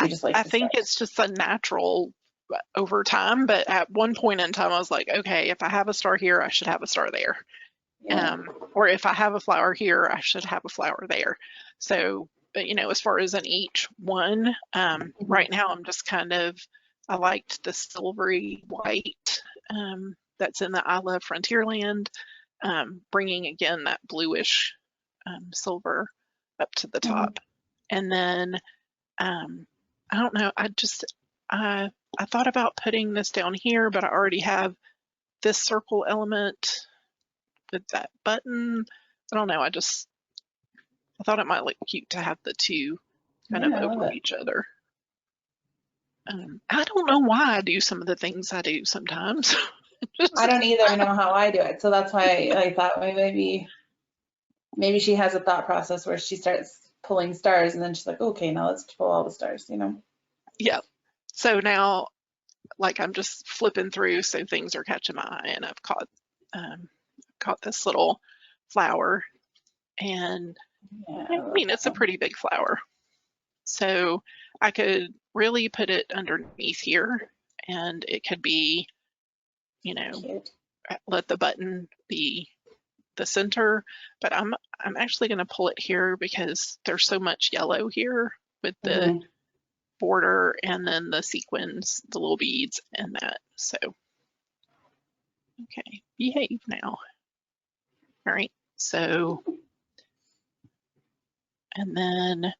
you just like I the think stars? it's just a natural over time, but at one point in time I was like, okay, if I have a star here, I should have a star there. Yeah. Or if I have a flower here, I should have a flower there. So, but, you know, as far as in each one, right now I'm just kind of, I liked the silvery white that's in the I Love Frontierland, bringing again that bluish silver up to the top. And then, I don't know, I thought about putting this down here, but I already have this circle element with that button. I don't know, I thought it might look cute to have the two kind of Yeah, I love over it. each other. I don't know why I do some of the things I do sometimes. I don't either know how I do it, so that's why I thought maybe she has a thought process where she starts pulling stars, and then she's like, okay, now let's pull all the stars, you know? Yeah. So now, like, I'm just flipping through, so things are catching my eye, and I've caught this little flower, and Yeah, I mean, it's a pretty big flower. So I could really put it underneath here, and it could be, you know, cute. let the button be the center, but I'm actually going to pull it here because there's so much yellow here with the border and then the sequins, the little beads and that. So, okay, behave now. All right, so, and then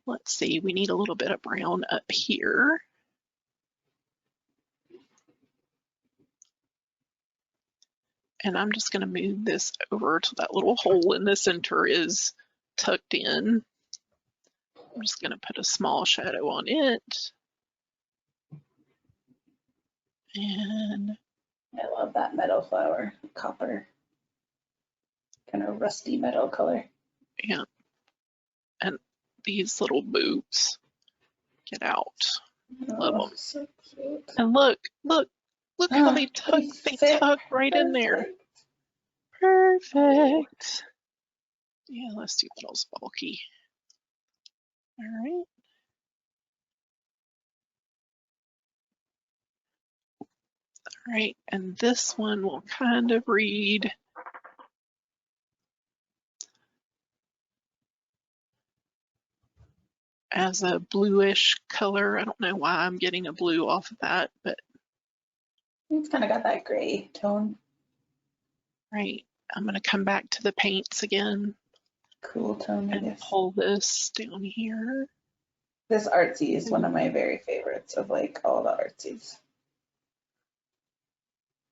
let's see, we need a little bit of brown up here. And I'm just going to move this over to that little hole in the center is tucked in. I'm just going to put a small shadow on it. And I love that meadow flower, copper, kind of rusty meadow color. yeah, and these little boots, get out. Love them. So cute. And look how they tuck right in there. Perfect. Yeah, let's do metals bulky. All right. All right, and this one will kind of read as a bluish color. I don't know why I'm getting a blue off of that, but It's kind of got that gray tone. right. I'm going to come back to the paints again Cool tone, I and guess. pull this down here. This Artsy is one of my very favorites of like all the Artsies.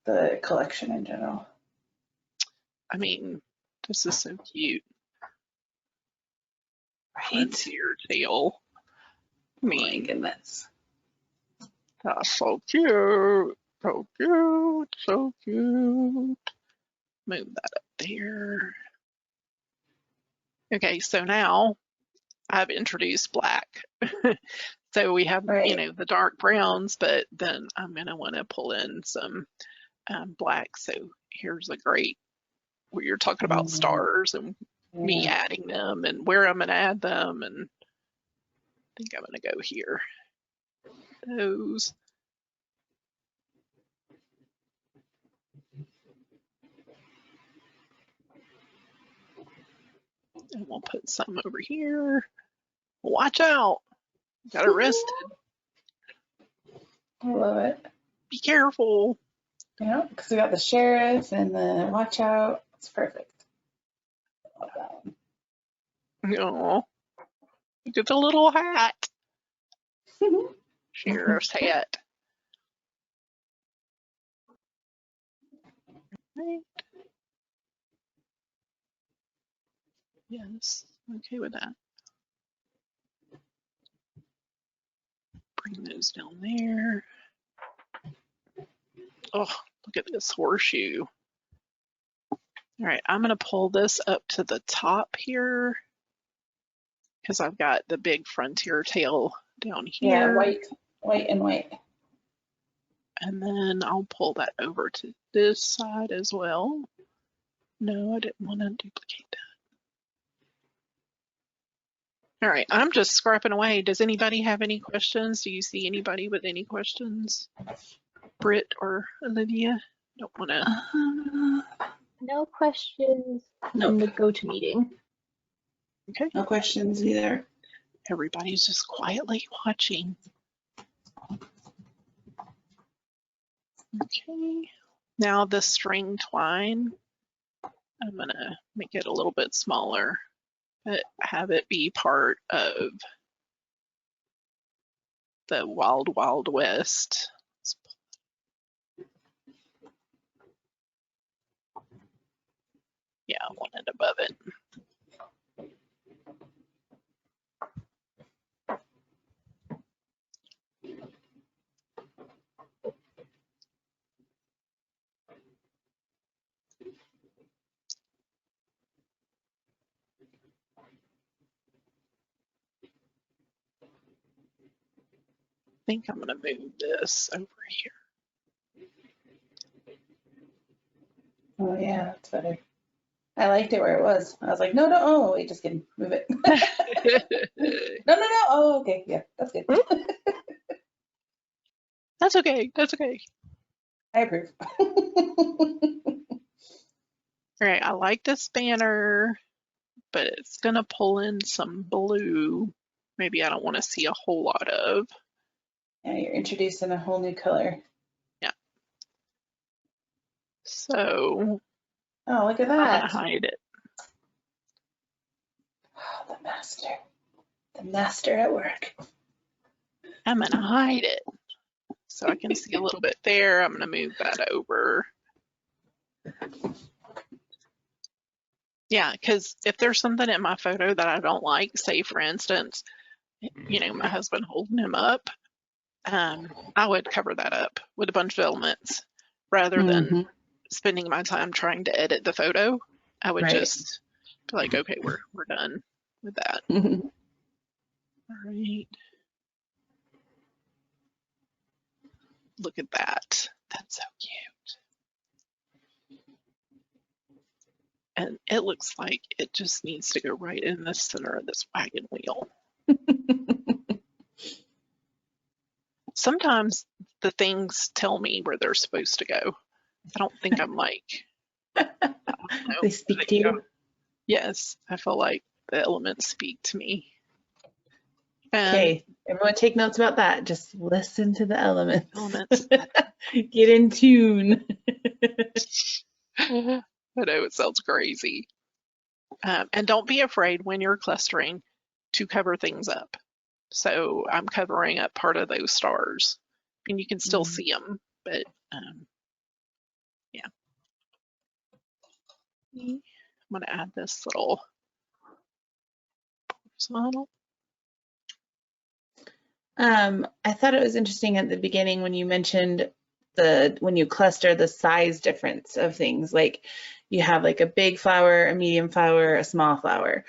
The collection in general. I mean, this is so cute. Right? Your tail. I Oh mean, my goodness. that's so cute. So cute. So cute. Move that up there. Okay, so now I've introduced black. So we have, you know, the dark browns, but then I'm going to want to pull in some black. So here's a great, where you're talking about stars and me adding them and where I'm going to add them. And I think I'm going to go here. Those. And we'll put some over here. Watch out. Got arrested. I love it. Be careful. Yeah, because we got the sheriff and the watch out. It's perfect. I love that one. Oh, look at the little hat. Sheriff's hat. Right. Yes, okay with that. Bring those down there. Oh, Look at this horseshoe. All right, I'm going to pull this up to the top here because I've got the big frontier tail down here. Yeah, white and white. And then I'll pull that over to this side as well. No, I didn't want to duplicate that. All right, I'm just scrapping away. Does anybody have any questions? Do you see anybody with any questions? Britt or Olivia? Don't want to. No questions in the GoToMeeting. Okay. No questions either. Everybody's just quietly watching. Okay. Now the string twine, I'm going to make it a little bit smaller, but have it be part of the Wild Wild West. Yeah, I want it above it. I think I'm going to move this over here. Oh yeah, that's better. I liked it where it was. I was like, no, oh wait, just kidding. Move it. No. Oh, okay, yeah, that's good. That's okay. That's okay. I approve. All right, I like this banner, but it's going to pull in some blue. Maybe I don't want to see a whole lot of. Yeah, you're introducing a whole new color. Yeah. So Oh, look at I'm going to that. hide it. Oh, the master at work. I'm going to hide it so I can see a little bit there. I'm going to move that over. Yeah, because if there's something in my photo that I don't like, say for instance, you know, my husband holding him up, I would cover that up with a bunch of elements rather than spending my time trying to edit the photo. I would just be like, okay, we're done with that. All right. Look at that. That's so cute. And it looks like it just needs to go right in the center of this wagon wheel. Sometimes the things tell me where they're supposed to go. I don't think I'm like, I don't know, They speak to you. Yes, I feel like the elements speak to me. And Okay, everyone take notes about that. Just listen to the elements. elements. Get in tune. I know it sounds crazy. And don't be afraid when you're clustering to cover things up. So I'm covering up part of those stars. And you can still see them, but yeah. I'm going to add this little horizontal. I thought it was interesting at the beginning when you mentioned when you cluster the size difference of things, like you have like a big flower, a medium flower, a small flower,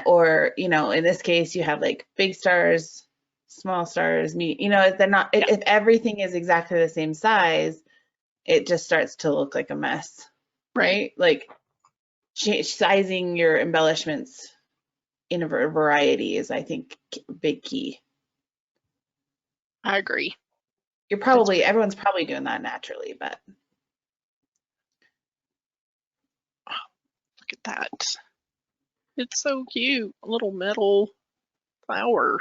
or you know, in this case you have like big stars, small stars, you know, they're not. Yeah. If everything is exactly the same size, it just starts to look like a mess, right? Like sizing your embellishments in a variety is, I think, a big key. I agree. Everyone's probably doing that naturally, but. Look at that. It's so cute. A little metal flower.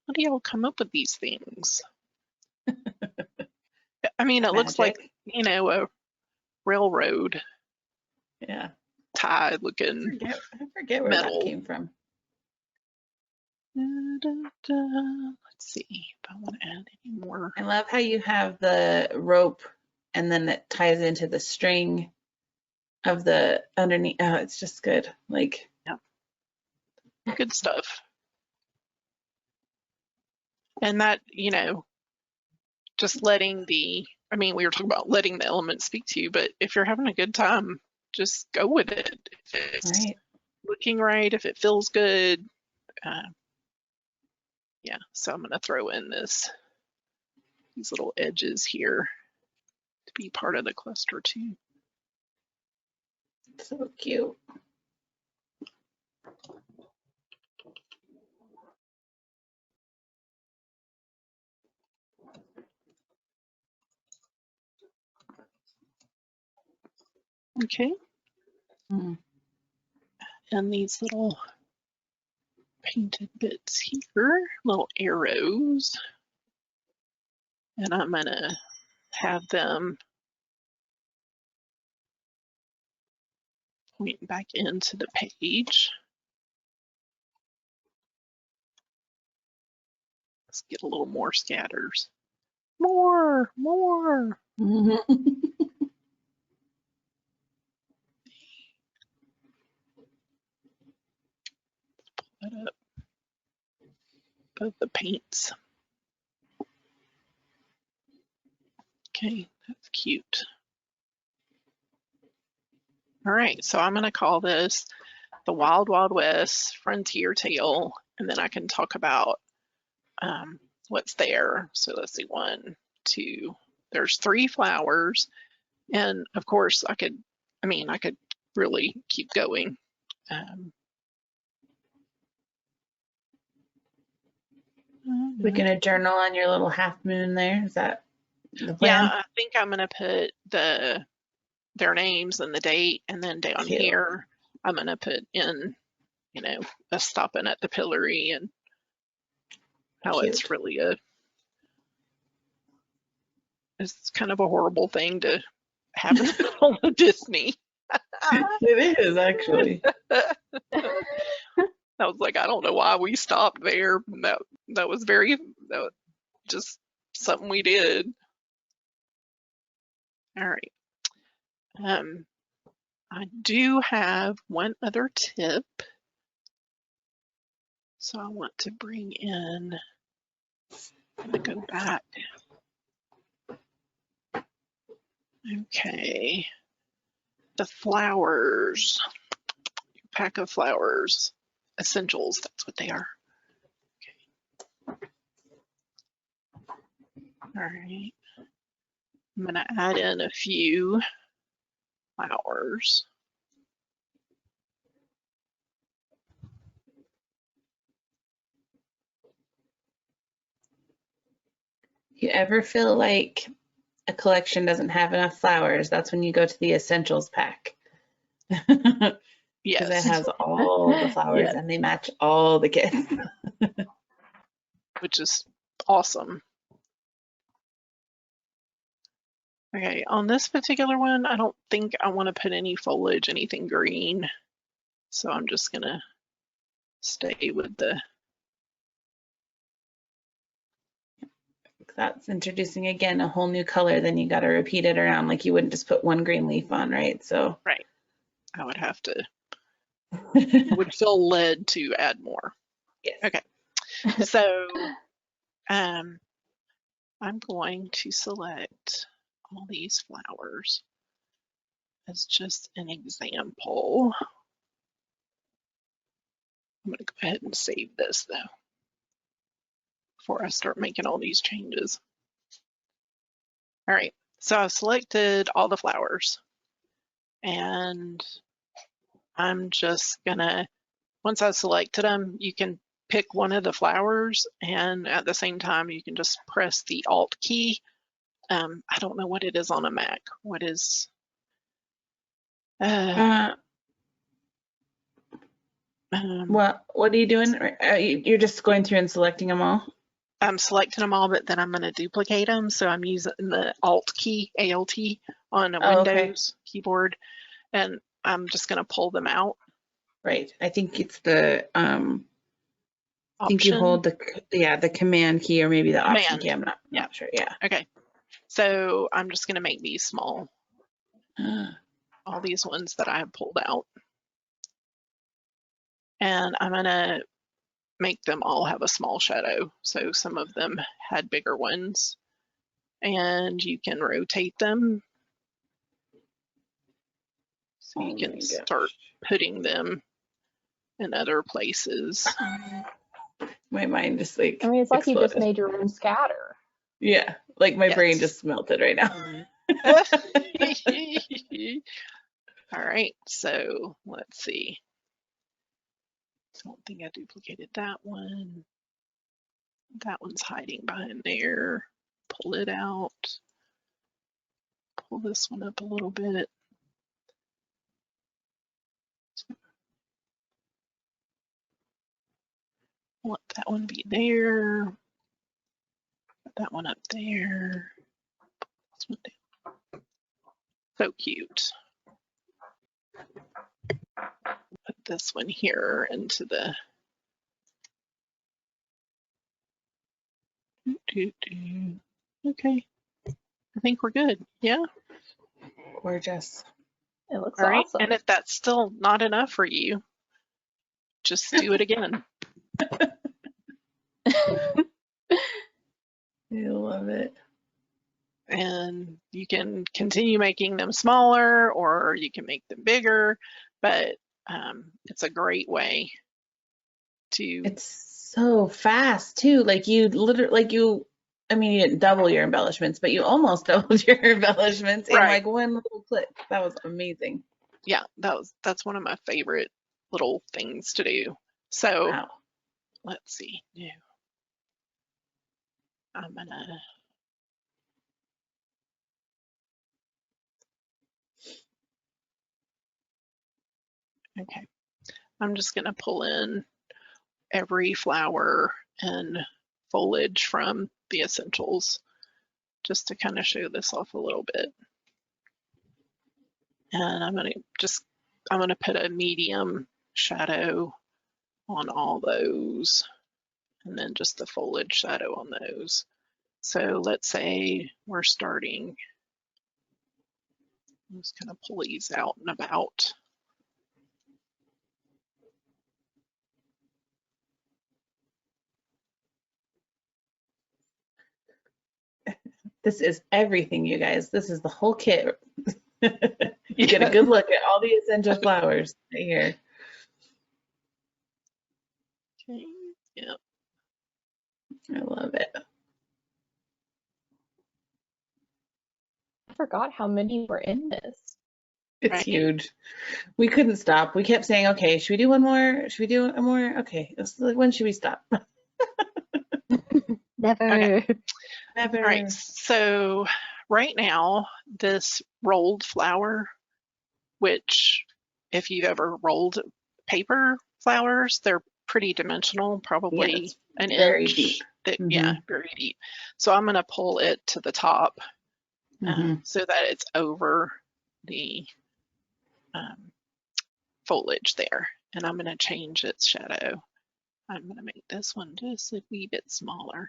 How do y'all come up with these things? I mean, it looks like, you know, a railroad tie looking I forget where metal. that came from. Let's see if I want to add any more. I love how you have the rope and then it ties into the string of the underneath. Oh, it's just good. Like, yeah, good stuff. And that, you know, just letting the I mean, we were talking about letting the elements speak to you, but if you're having a good time, just go with it. If it's looking right, if it feels good. Yeah, so I'm going to throw in these little edges here to be part of the cluster too. So cute. Okay. And these little painted bits here, little arrows. And I'm going to have them point back into the page. Let's get a little more scatters. More. Put up both the paints. Okay, that's cute. All right, so I'm going to call this the Wild Wild West Frontier Tale, and then I can talk about what's there. So let's see, 1, 2, there's 3 flowers, and of course I could really keep going. We're gonna journal on your little half moon there. Is that the plan? Yeah, I think I'm gonna put their names and the date, and then down here I'm gonna put in, us stopping at the pillory and how it's really it's kind of a horrible thing to have in the middle of Disney. It is actually. I was like, I don't know why we stopped there. That was just something we did. All right. I do have one other tip. So I want to bring in, I'm going to go back. Okay. The flowers, pack of flowers, essentials, that's what they are. Okay. All right. I'm going to add in a few flowers. You ever feel like a collection doesn't have enough flowers? That's when you go to the essentials pack. Yes. Because it has all the flowers Yes. and they match all the kits. Which is awesome. Okay, on this particular one, I don't think I want to put any foliage, anything green. So I'm just going to stay with the... That's introducing, again, a whole new color. Then you got to repeat it around. Like you wouldn't just put one green leaf on, right? So Right. I would have to, would feel led to add more. Yes. Okay. So I'm going to select all these flowers as just an example. I'm going to go ahead and save this though before I start making all these changes. All right, so I've selected all the flowers and I'm just gonna, once I've selected them, you can pick one of the flowers and at the same time you can just press the Alt key. I don't know what it is on a Mac. What is? What are you doing? You're just going through and selecting them all? I'm selecting them all, but then I'm going to duplicate them. So I'm using the Alt key, ALT, on a Windows keyboard, and I'm just going to pull them out. Right. I think it's the I think you hold the command key or maybe the option key. I'm not sure. Yeah. Okay. So I'm just going to make these small. All these ones that I have pulled out. And I'm going to make them all have a small shadow. So some of them had bigger ones. and you can rotate them. So you Oh can my start putting them in other places. My mind just like I mean, it's like you just exploded. made your room scatter. Yeah, like my brain Yes. just melted right now. All right, so let's see. I don't think I duplicated that one. That one's hiding behind there. Pull it out. Pull this one up a little bit. Let that one be there. Put that one up there. This one down. So cute. Put this one here into the okay. I think we're good. Yeah. Gorgeous. It looks All right. awesome. And if that's still not enough for you, just do it again. I love it. And you can continue making them smaller or you can make them bigger, but it's a great way to. It's so fast too. Like you literally, I mean, you didn't double your embellishments, but you almost doubled your embellishments in Right. like one little click. That was amazing. Yeah, that's one of my favorite little things to do. So Wow. let's see. Yeah. I'm gonna okay. I'm just gonna pull in every flower and foliage from the essentials just to kind of show this off a little bit. And I'm gonna put a medium shadow on all those and then just the foliage shadow on those. So let's say we're starting, I'm just gonna pull these out and about. This is everything, you guys. This is the whole kit. You get a good look at all the essential flowers right here. Okay, yeah. I love it. I forgot how many were in this. It's Right. huge. We couldn't stop. We kept saying, okay, should we do one more? Should we do one more? Okay. When should we stop? Never. Okay. Never. All right, so right now, this rolled flower, which if you've ever rolled paper flowers, they're pretty dimensional, probably Yes, an very inch deep. thick. Yeah, very deep. So I'm gonna pull it to the top so that it's over the foliage there. And I'm gonna change its shadow. I'm gonna make this one just a wee bit smaller.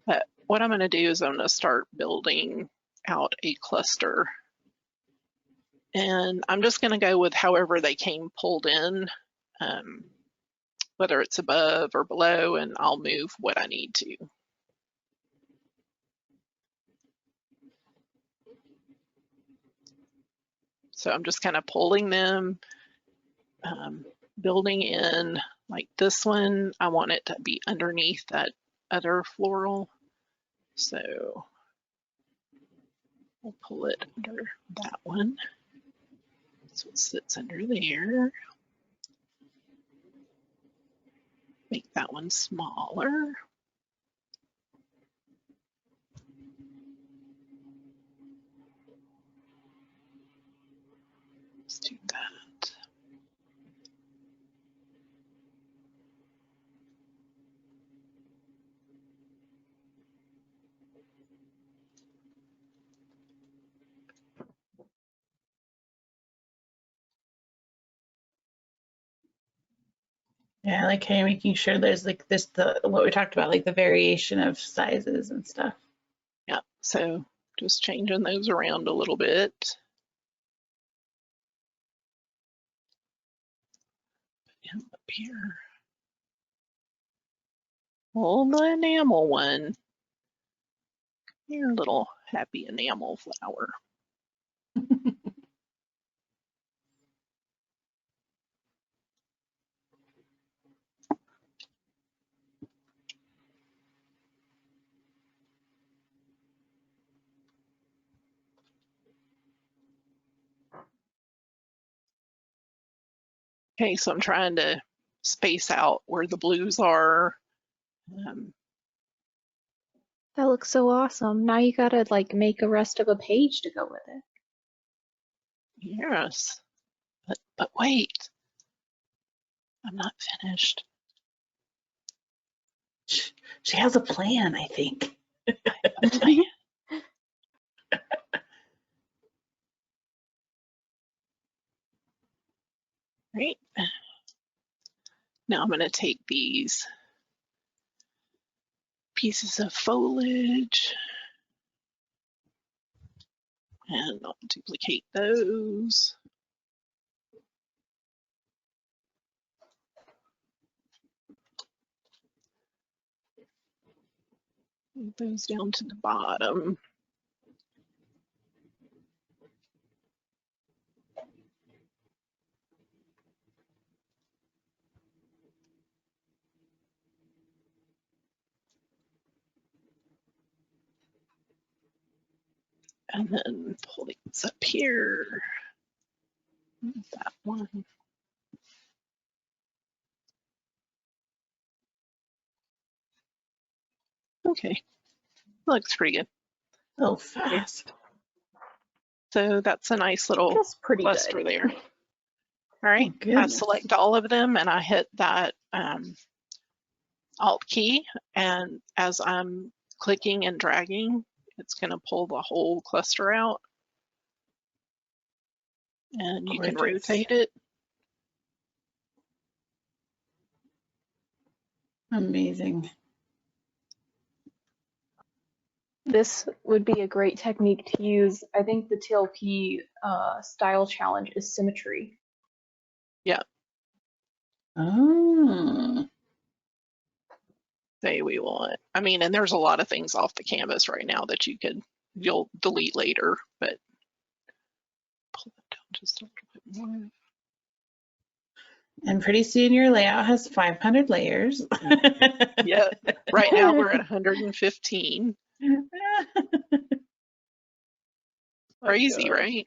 But what I'm going to do is I'm going to start building out a cluster. And I'm just going to go with however they came pulled in, whether it's above or below, and I'll move what I need to. So I'm just kind of pulling them, building in like this one. I want it to be underneath that other floral. So we'll pull it under that one. So it sits under there. Make that one smaller. Let's do that. Yeah, I like how you're making sure there's like what we talked about, like the variation of sizes and stuff. Yeah, so just changing those around a little bit. Put him up here. Oh, the enamel one. Your little happy enamel flower. Okay, so I'm trying to space out where the blues are. That looks so awesome. Now you gotta like make a rest of a page to go with it. Yes, but wait, I'm not finished. She has a plan, I think. A plan. Right. Now I'm going to take these pieces of foliage and I'll duplicate those. Move those down to the bottom. And then pull these up here. That one. Okay, looks pretty good. Oh, fast. So that's a nice little Just pretty cluster good. there. All right, Oh, I goodness. select all of them and I hit that Alt key, and as I'm clicking and dragging, it's going to pull the whole cluster out. And you can Gorgeous. rotate it. Amazing. This would be a great technique to use. I think the TLP style challenge is symmetry. Yeah, Oh. say we want. I mean, and there's a lot of things off the canvas right now that you'll delete later, but pull it down just a little bit more. And pretty soon your layout has 500 layers. Yeah, right now we're at 115. Crazy, right?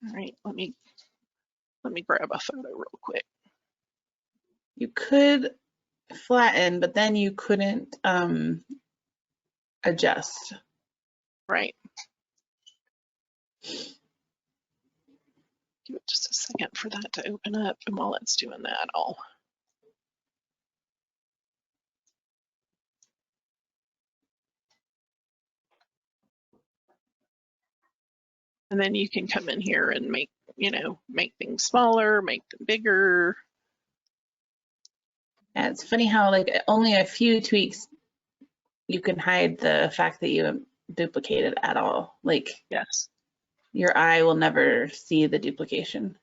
All right, let me grab a photo real quick. You could flatten, but then you couldn't adjust. Right. Give it just a second for that to open up, and while it's doing that, and then you can come in here and make things smaller, make them bigger. And it's funny how like only a few tweaks you can hide the fact that you duplicated at all. Like Yes. your eye will never see the duplication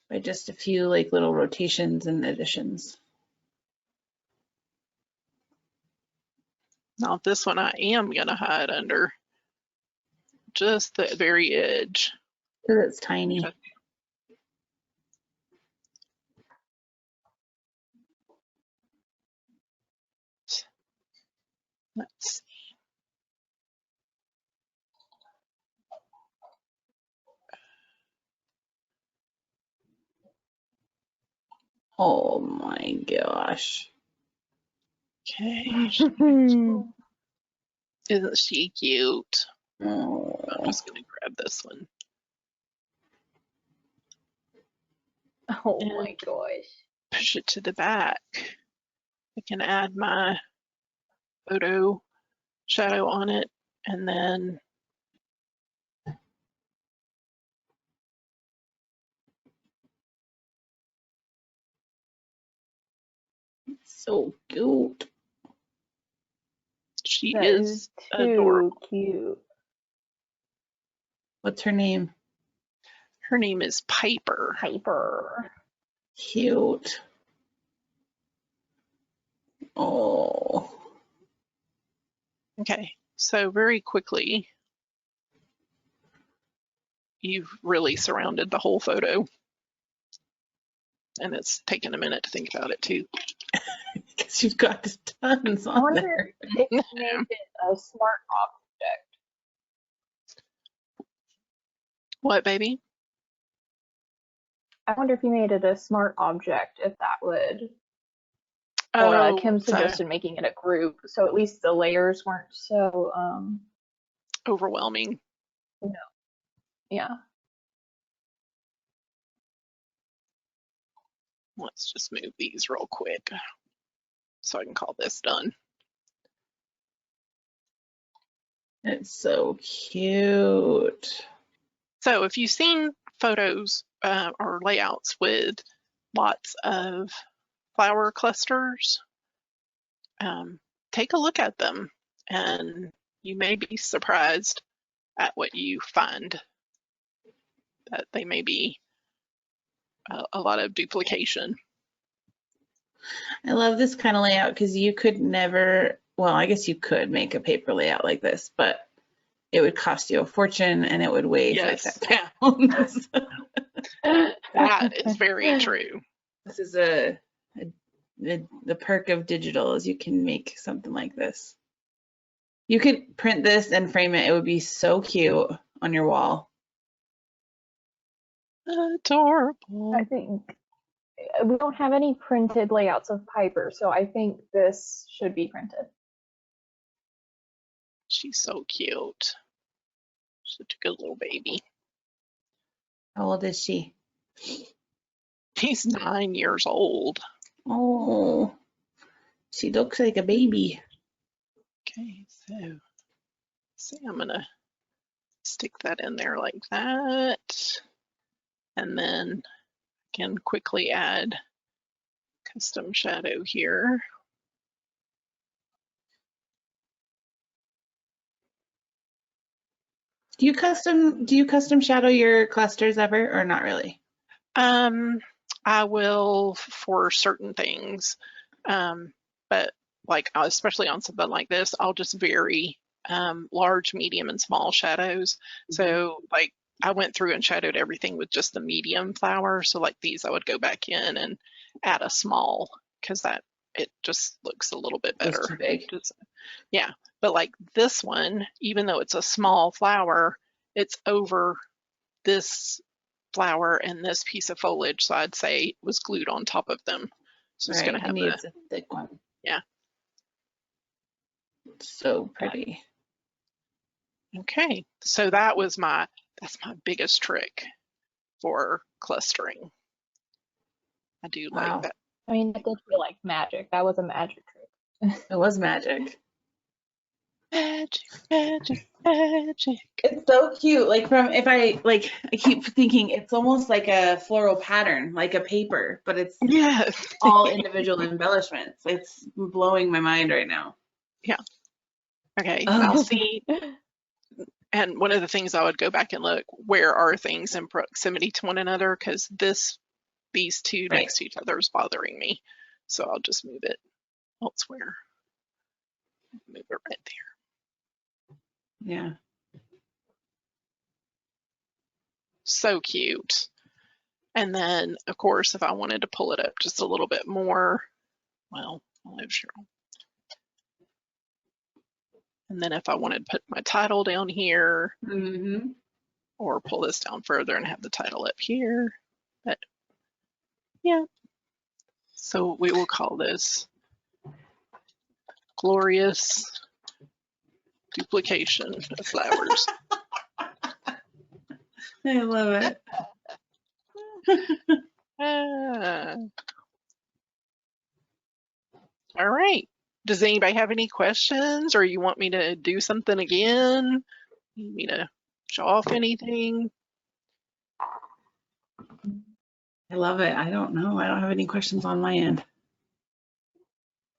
by just a few like little rotations and additions. Now this one I am gonna hide under just the very edge. Because it's tiny. Okay. Let's see. Oh my gosh. Okay. Isn't she cute? Oh. I'm just gonna grab this one. Oh my gosh. Push it to the back. I can add my photo shadow on it, and then So cute. she That is too adorable. cute. What's her name? Her name is Piper. Hyper. Cute. Oh. Okay, so very quickly, you've really surrounded the whole photo. And it's taken a minute to think about it too. Because you've got tons I on wonder there. if you made it a smart object. What, baby? I wonder if you made it a smart object, if that would. Or Oh, Kim so suggested making it a group, so at least the layers weren't so, overwhelming. no, yeah. Let's just move these real quick so I can call this done. It's so cute. So if you've seen photos or layouts with lots of flower clusters, take a look at them and you may be surprised at what you find, that they may be a lot of duplication. I love this kind of layout because you could never, well, I guess you could make a paper layout like this, but it would cost you a fortune and it would weigh Yes. 5 pounds. That is very true. This is the perk of digital is you can make something like this. You could print this and frame it. It would be so cute on your wall. Adorable. I think we don't have any printed layouts of Piper, so I think this should be printed. She's so cute. Such a good little baby. How old is she? She's 9 years old. Oh, she looks like a baby. Okay, so I'm gonna stick that in there like that. And then I can quickly add custom shadow here. Do you custom shadow your clusters ever or not really? I will for certain things, but like especially on something like this, I'll just vary large, medium, and small shadows. So like I went through and shadowed everything with just the medium flower. So like these, I would go back in and add a small because that it just looks a little bit better. It's too big. Yeah, but like this one, even though it's a small flower, it's over this flower and this piece of foliage, so I'd say it was glued on top of them. So it's Right, gonna it have needs a thick one. Yeah. It's so pretty. Okay, so that's my biggest trick for clustering. I do Wow. like that. I mean, that did feel like magic. That was a magic trick. It was magic. Magic, magic, magic. It's so cute. Like I keep thinking it's almost like a floral pattern, like a paper, but it's Yeah. all individual embellishments. It's blowing my mind right now. Yeah. Okay, Oh. now see, and one of the things I would go back and look, where are things in proximity to one another? Because these two Right. next to each other is bothering me. So I'll just move it elsewhere. Move it right there. Yeah. So cute. And then, of course, if I wanted to pull it up just a little bit more, well, I'll have Cheryl. And then if I wanted to put my title down here, Mm-hmm. or pull this down further and have the title up here, but yeah. So we will call this Glorious Duplication of Flowers. I love it. All right. Does anybody have any questions, or you want me to do something again? You need me to show off anything? I love it. I don't know. I don't have any questions on my end.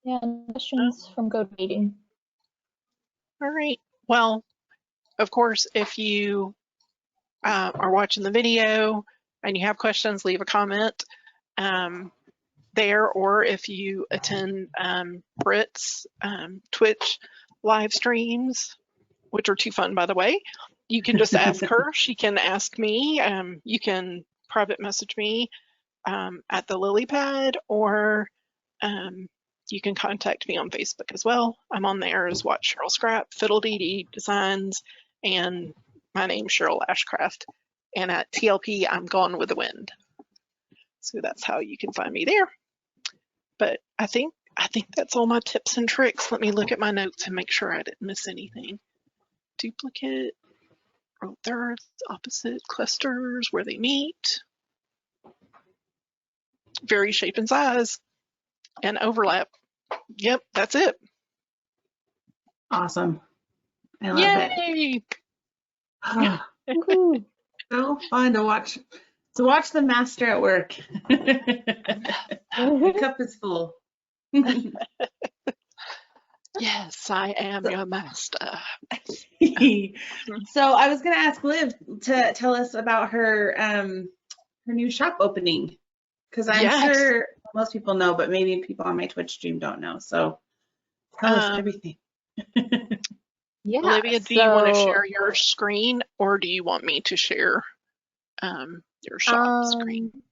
Yeah, questions from GoToMeeting. All right. Well, of course, if you are watching the video and you have questions, leave a comment. there, or if you attend Brit's Twitch live streams, which are too fun, by the way, you can just ask her. She can ask me. You can private message me at the lily pad, or you can contact me on Facebook as well. I'm on there as Watch Cheryl Scrap, Fiddle Dee Dee Designs, and my name's Cheryl Ashcraft. And at TLP, I'm Gone with the Wind. So that's how you can find me there. But I think that's all my tips and tricks. Let me look at my notes and make sure I didn't miss anything. Duplicate, row thirds, opposite, clusters, where they meet, vary shape and size, and overlap. Yep, that's it. Awesome. I love Yay! it. So fun to watch. To watch the master at work. The cup is full. Yes, I am your master. So I was gonna ask Liv to tell us about her new shop opening, because I'm sure most people know, but maybe people on my Twitch stream don't know. So tell us everything. Yeah. Olivia, do you want to share your screen, or do you want me to share your shop screen?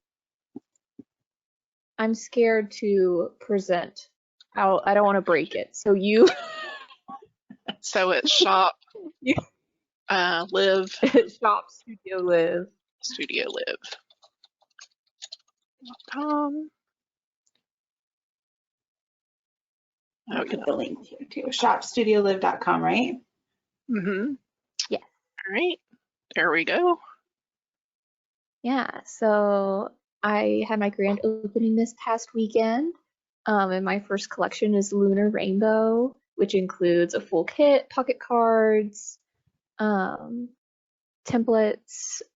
I'm scared to present. I don't want to break it. So you. So it's shop live. Shop Studio Live. StudioLive.com. I'll put the link here too. Shopstudiolive.com, right? Mm-hmm. Yeah. All right. There we go. Yeah. So I had my grand opening this past weekend. And my first collection is Lunar Rainbow, which includes a full kit, pocket cards, templates,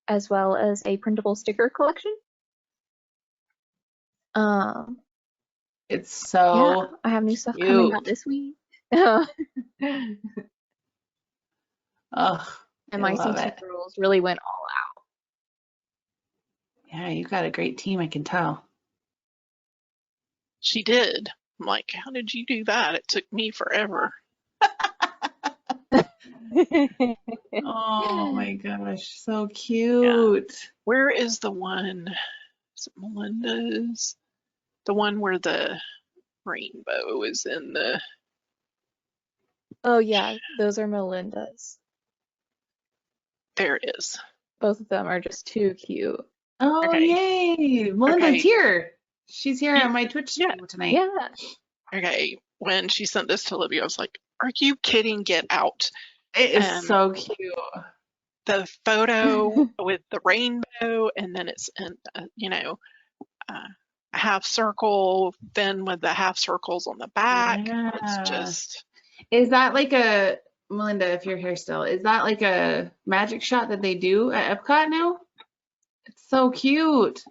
as well as a printable sticker collection. It's so yeah, I have new stuff cute. coming out this week. Oh, And my CT girls really went all out. Yeah, you got a great team, I can tell. She did. I'm like, how did you do that? It took me forever. Oh my gosh, so cute. Yeah. Where is the one? Is it Melinda's? The one where the rainbow is in the... Oh yeah, those are Melinda's. There it is. Both of them are just too cute. Oh, Okay. Yay. Melinda's here. She's here on my Twitch stream tonight. Yeah. Okay. When she sent this to Olivia, I was like, are you kidding? Get out. It is so cute. The photo with the rainbow, and then it's in, a half circle, then with the half circles on the back. Yeah. It's just... Is that like a, Melinda, if you're here still, is that like a magic shot that they do at Epcot now? It's so cute.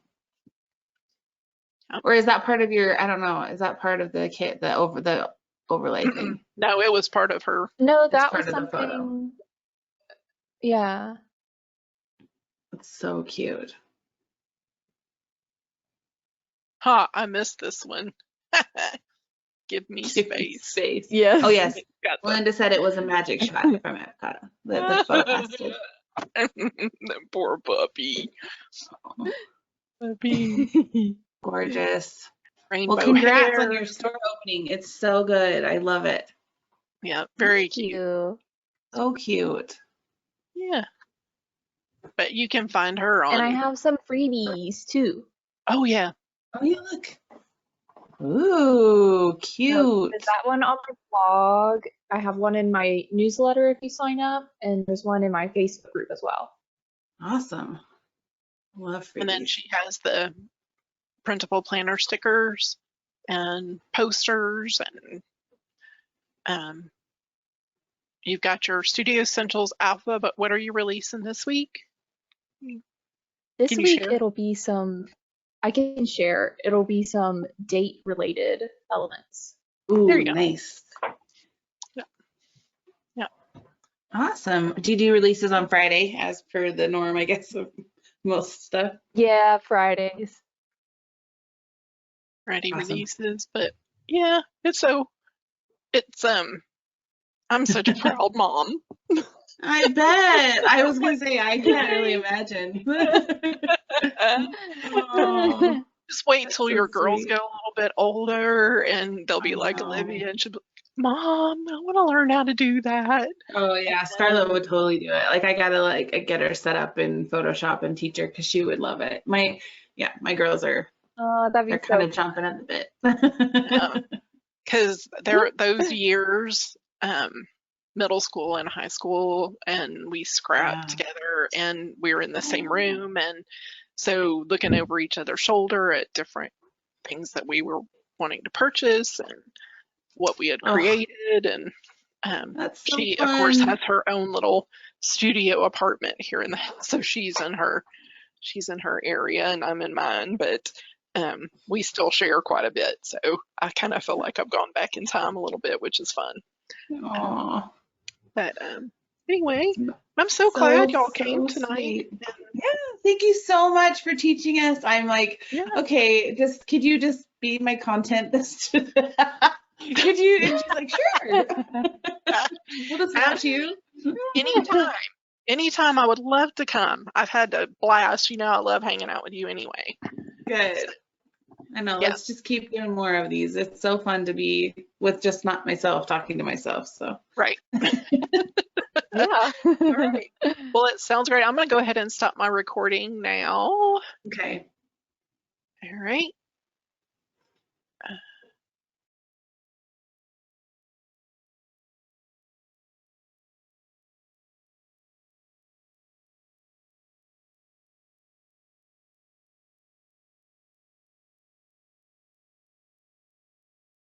Or is that part of your, I don't know, is that part of the kit, the overlay thing? No, it was part of her. No, that part was of the photo. something. Yeah. It's so cute. Ha, I missed this one. Give me space. Yes. Oh, yes. Got Melinda said it was a magic shot from Epcot. The photo pasted. That poor puppy. Puppy. Gorgeous. Rainbow Well, congrats hair. on your store opening. It's so good. I love it. Yeah, very Thank cute. you. So cute. Yeah. But you can find her on... And I have some freebies too. Oh, yeah. Oh, yeah, look. Ooh, cute. So there's that one on my blog. I have one in my newsletter if you sign up, and there's one in my Facebook group as well. Awesome. Love freebies. And then she has the printable planner stickers and posters, and you've got your Studio Essentials Alpha, but what are you releasing this week? This Can you week share? it'll be some, I can share, it'll be some date related elements. Ooh, There you go. nice. Yeah. Yeah. Awesome. Do you do releases on Friday as per the norm, I guess, of most stuff? Yeah, Fridays. ready Awesome. releases. But yeah, it's I'm such a proud mom. I bet. I was gonna say I can't really imagine. Oh, Just wait that's till so your girls sweet. get a little bit older and they'll be I like know. Olivia and she'll be, Mom, I want to learn how to do that. Oh yeah, Scarlett would totally do it. Like I gotta like get her set up in Photoshop and teach her because she would love it. My girls are Oh, that'd be they're kind so of chomping at the bit. Because those years, middle school and high school, and we scrapped Yeah. together and we were in the same room. And so looking over each other's shoulder at different things that we were wanting to purchase and what we had Oh, created. And that's so she, of course, fun. has her own little studio apartment here in the house. So she's in her area and I'm in mine, but we still share quite a bit. So I kind of feel like I've gone back in time a little bit, which is fun. Aw, But anyway, I'm so glad y'all came so tonight. sweet. Yeah, thank you so much for teaching us. I'm like, Yeah. okay, could you just be my content this could you? And she's like, sure. We'll just watch you. Anytime I would love to come. I've had a blast. I love hanging out with you anyway. Good. I know. Yeah. Let's just keep doing more of these. It's so fun to be with just not myself talking to myself. So. Right. yeah. All right. Well, it sounds great. I'm going to go ahead and stop my recording now. Okay. All right.